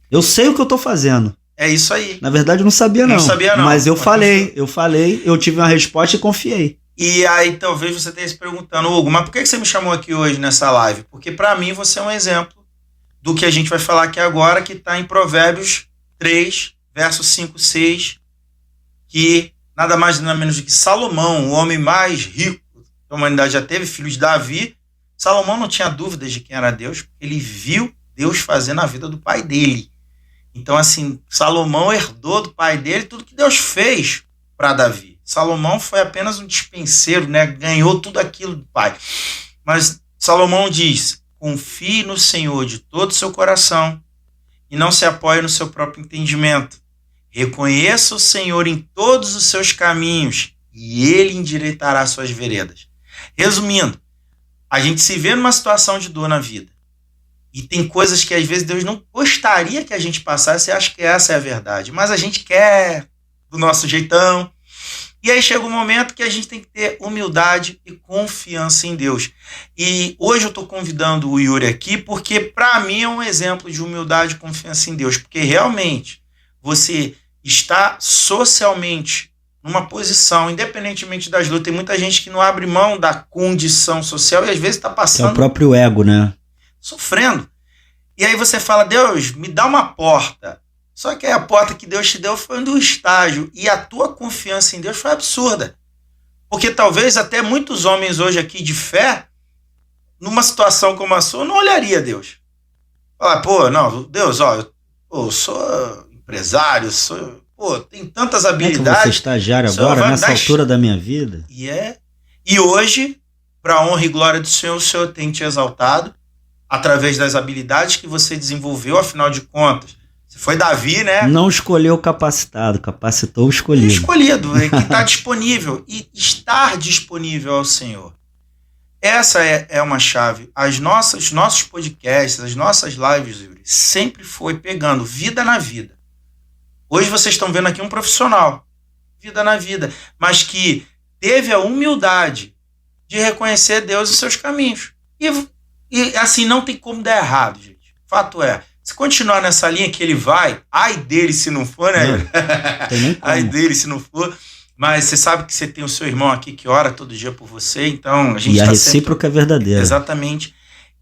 Eu sei o que eu tô fazendo. É isso aí. Na verdade, eu não sabia, não. Não sabia, não. Mas eu falei, eu tive uma resposta e confiei. E aí talvez você esteja se perguntando, Hugo, mas por que você me chamou aqui hoje nessa live? Porque para mim você é um exemplo do que a gente vai falar aqui agora, que está em Provérbios 3, versos 5, 6, que nada mais nada menos do que Salomão, o homem mais rico que a humanidade já teve, filho de Davi. Salomão não tinha dúvidas de quem era Deus, porque ele viu Deus fazer na vida do pai dele. Então, assim, Salomão herdou do pai dele tudo que Deus fez para Davi. Salomão foi apenas um dispenseiro, né? Ganhou tudo aquilo do pai. Mas Salomão diz, confie no Senhor de todo o seu coração e não se apoie no seu próprio entendimento. Reconheça o Senhor em todos os seus caminhos e ele endireitará suas veredas. Resumindo, a gente se vê numa situação de dor na vida. E tem coisas que às vezes Deus não gostaria que a gente passasse e acha que essa é a verdade. Mas a gente quer do nosso jeitão. E aí chega um momento que a gente tem que ter humildade e confiança em Deus. E hoje eu estou convidando o Yuri aqui porque para mim é um exemplo de humildade e confiança em Deus. Porque realmente você está socialmente numa posição, independentemente das lutas. Tem muita gente que não abre mão da condição social e às vezes está passando... É o próprio ego, né? Sofrendo. E aí você fala, Deus, me dá uma porta. Só que aí a porta que Deus te deu foi do estágio. E a tua confiança em Deus foi absurda. Porque talvez até muitos homens hoje aqui de fé, numa situação como a sua, não olharia Deus. Falar, pô, não, Deus, ó, eu sou empresário, tenho tantas habilidades. É que você é estagiário agora, nessa altura da minha vida. E hoje, para a honra e glória do Senhor, o Senhor tem te exaltado através das habilidades que você desenvolveu, afinal de contas. Você foi Davi, né? Não escolheu o capacitado, capacitou o escolhido. Escolhido, que está disponível. E estar disponível ao Senhor. Essa é uma chave. Os nossos podcasts, as nossas lives, Yuri, sempre foi pegando vida na vida. Hoje vocês estão vendo aqui um profissional, vida na vida, mas que teve a humildade de reconhecer Deus em seus caminhos. E assim, não tem como dar errado, gente. Fato é, se continuar nessa linha que ele vai, ai dele se não for, né? Não tem nem como. Ai dele se não for. Mas você sabe que você tem o seu irmão aqui que ora todo dia por você, então a gente e a recíproca é verdadeira. Exatamente.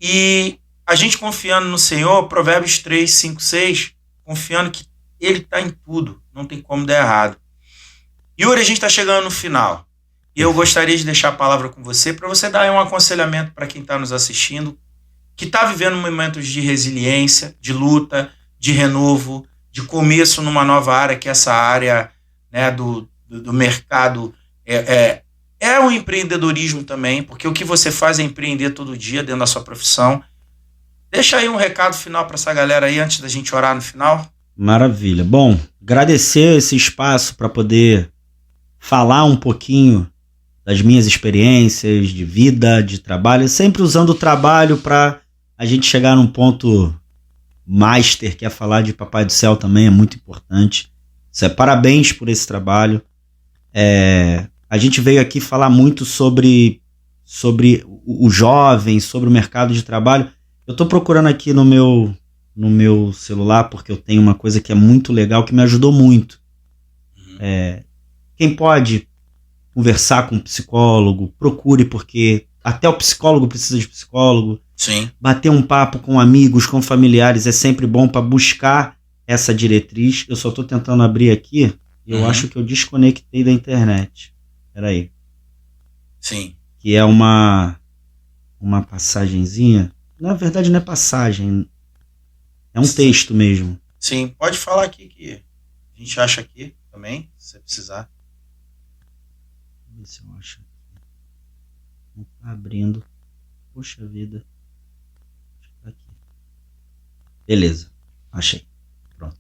E a gente confiando no Senhor, Provérbios 3, 5, 6, confiando que Ele está em tudo, não tem como dar errado. Yuri, a gente está chegando no final. E eu gostaria de deixar a palavra com você, para você dar um aconselhamento para quem está nos assistindo, que está vivendo momentos de resiliência, de luta, de renovo, de começo numa nova área, que é essa área, né, do mercado. É um empreendedorismo também, porque o que você faz é empreender todo dia dentro da sua profissão. Deixa aí um recado final para essa galera aí, antes da gente orar no final. Maravilha. Bom, agradecer esse espaço para poder falar um pouquinho das minhas experiências de vida, de trabalho, sempre usando o trabalho para a gente chegar num ponto master, que é falar de Papai do Céu também, é muito importante. Parabéns por esse trabalho. A gente veio aqui falar muito sobre o jovem, sobre o mercado de trabalho. Eu estou procurando aqui no meu celular, porque eu tenho uma coisa que é muito legal, que me ajudou muito. Quem pode conversar com um psicólogo, procure, porque até o psicólogo precisa de psicólogo. Sim. Bater um papo com amigos, com familiares, é sempre bom para buscar essa diretriz. Eu só estou tentando abrir aqui e eu acho que eu desconectei da internet. Peraí. Sim. Que é uma passagenzinha. Na verdade não é passagem, é um texto mesmo. Sim, pode falar aqui que a gente acha aqui também, se você precisar. Deixa eu ver se eu acho. Não tá abrindo. Poxa vida. Deixa eu ver aqui. Beleza, achei. Pronto.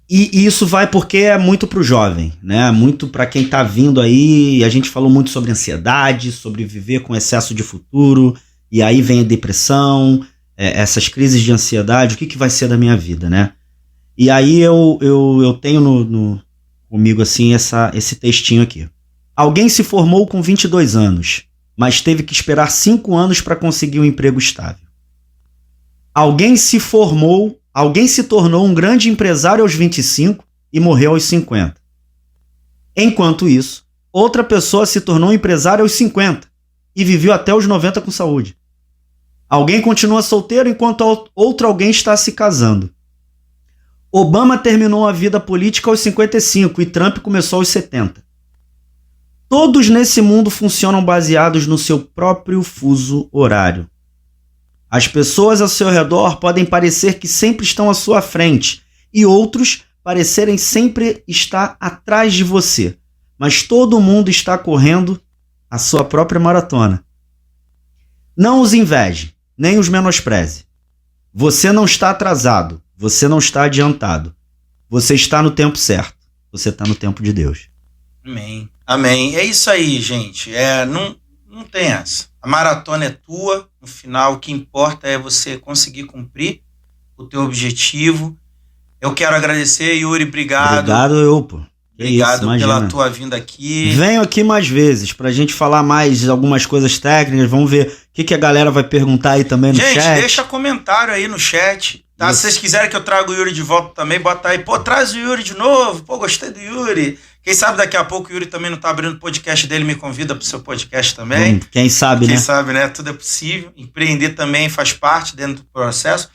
E isso vai porque é muito pro jovem, né? Muito para quem tá vindo aí. A gente falou muito sobre ansiedade, sobre viver com excesso de futuro, e aí vem a depressão, essas crises de ansiedade, o que vai ser da minha vida, né? E aí eu tenho comigo assim esse textinho aqui. Alguém se formou com 22 anos, mas teve que esperar 5 anos para conseguir um emprego estável. Alguém se tornou um grande empresário aos 25 e morreu aos 50. Enquanto isso, outra pessoa se tornou um empresário aos 50 e viveu até os 90 com saúde. Alguém continua solteiro enquanto outro alguém está se casando. Obama terminou a vida política aos 55 e Trump começou aos 70. Todos nesse mundo funcionam baseados no seu próprio fuso horário. As pessoas ao seu redor podem parecer que sempre estão à sua frente e outros parecerem sempre estar atrás de você, mas todo mundo está correndo a sua própria maratona. Não os inveje, nem os menospreze. Você não está atrasado, você não está adiantado. Você está no tempo certo, você está no tempo de Deus. Amém. Amém. É isso aí, gente. Não tem essa. A maratona é tua. No final, o que importa é você conseguir cumprir o teu objetivo. Eu quero agradecer, Yuri. Obrigado. Obrigado, pô. Obrigado pela tua vinda aqui. Venho aqui mais vezes pra gente falar mais de algumas coisas técnicas. Vamos ver o que a galera vai perguntar aí também no chat. Gente, deixa comentário aí no chat. Tá? Se vocês quiserem que eu traga o Yuri de volta também, bota aí. Pô, traz o Yuri de novo. Pô, gostei do Yuri. Quem sabe daqui a pouco o Yuri também não tá abrindo o podcast dele, me convida pro seu podcast também. Quem sabe, né? Quem sabe, né? Tudo é possível. Empreender também faz parte dentro do processo.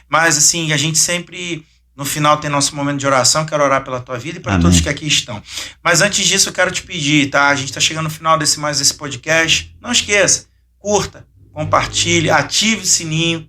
Mas, assim, a gente sempre, no final, tem nosso momento de oração. Quero orar pela tua vida e para todos que aqui estão. Mas antes disso, eu quero te pedir, tá? A gente tá chegando no final desse podcast. Não esqueça, curta, compartilhe, ative o sininho.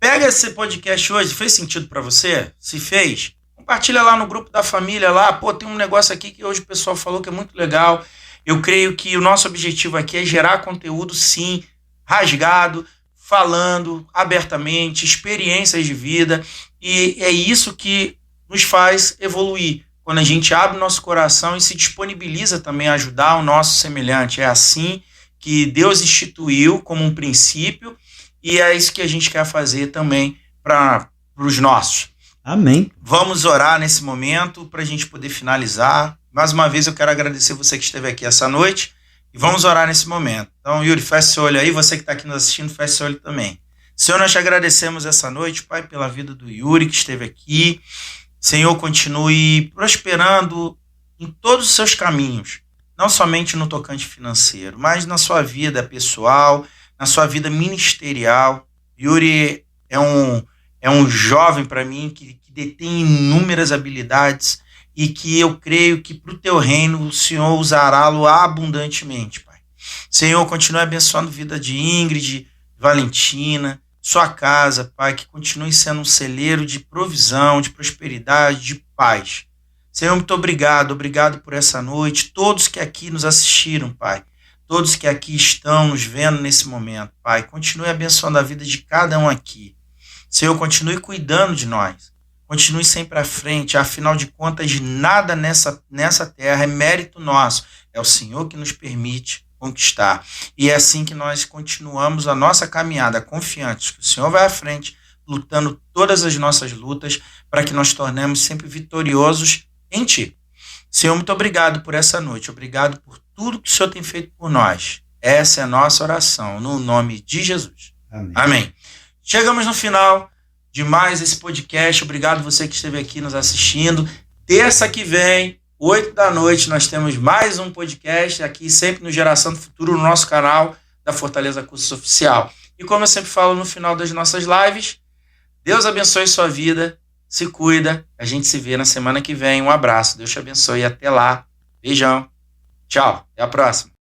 Pega esse podcast hoje, fez sentido para você? Se fez, compartilha lá no grupo da família lá. Pô, tem um negócio aqui que hoje o pessoal falou que é muito legal. Eu creio que o nosso objetivo aqui é gerar conteúdo, sim, rasgado, falando abertamente, experiências de vida. E é isso que nos faz evoluir. Quando a gente abre o nosso coração e se disponibiliza também a ajudar o nosso semelhante. É assim que Deus instituiu como um princípio. E é isso que a gente quer fazer também para os nossos. Amém. Vamos orar nesse momento para a gente poder finalizar. Mais uma vez eu quero agradecer você que esteve aqui essa noite e vamos orar nesse momento. Então, Yuri, feche seu olho aí. Você que está aqui nos assistindo, feche seu olho também. Senhor, nós te agradecemos essa noite, Pai, pela vida do Yuri que esteve aqui. Senhor, continue prosperando em todos os seus caminhos, não somente no tocante financeiro, mas na sua vida pessoal, na sua vida ministerial. Yuri é um jovem para mim que detém inúmeras habilidades e que eu creio que para o teu reino o Senhor usará-lo abundantemente, Pai. Senhor, continue abençoando a vida de Ingrid, Valentina, sua casa, Pai, que continue sendo um celeiro de provisão, de prosperidade, de paz. Senhor, muito obrigado por essa noite, todos que aqui nos assistiram, Pai. Todos que aqui estão nos vendo nesse momento, Pai, continue abençoando a vida de cada um aqui. Senhor, continue cuidando de nós. Continue sempre à frente. Afinal de contas, nada nessa terra é mérito nosso. É o Senhor que nos permite conquistar. E é assim que nós continuamos a nossa caminhada, confiantes que o Senhor vai à frente, lutando todas as nossas lutas, para que nós tornemos sempre vitoriosos em Ti. Senhor, muito obrigado por essa noite. Obrigado por tudo que o Senhor tem feito por nós. Essa é a nossa oração, no nome de Jesus. Amém. Amém. Chegamos no final de mais esse podcast. Obrigado você que esteve aqui nos assistindo. Terça que vem, 8 da noite, nós temos mais um podcast aqui, sempre no Geração do Futuro, no nosso canal da Fortaleza Cursos Oficial. E como eu sempre falo no final das nossas lives, Deus abençoe sua vida, se cuida. A gente se vê na semana que vem. Um abraço. Deus te abençoe e até lá. Beijão. Tchau. Até a próxima.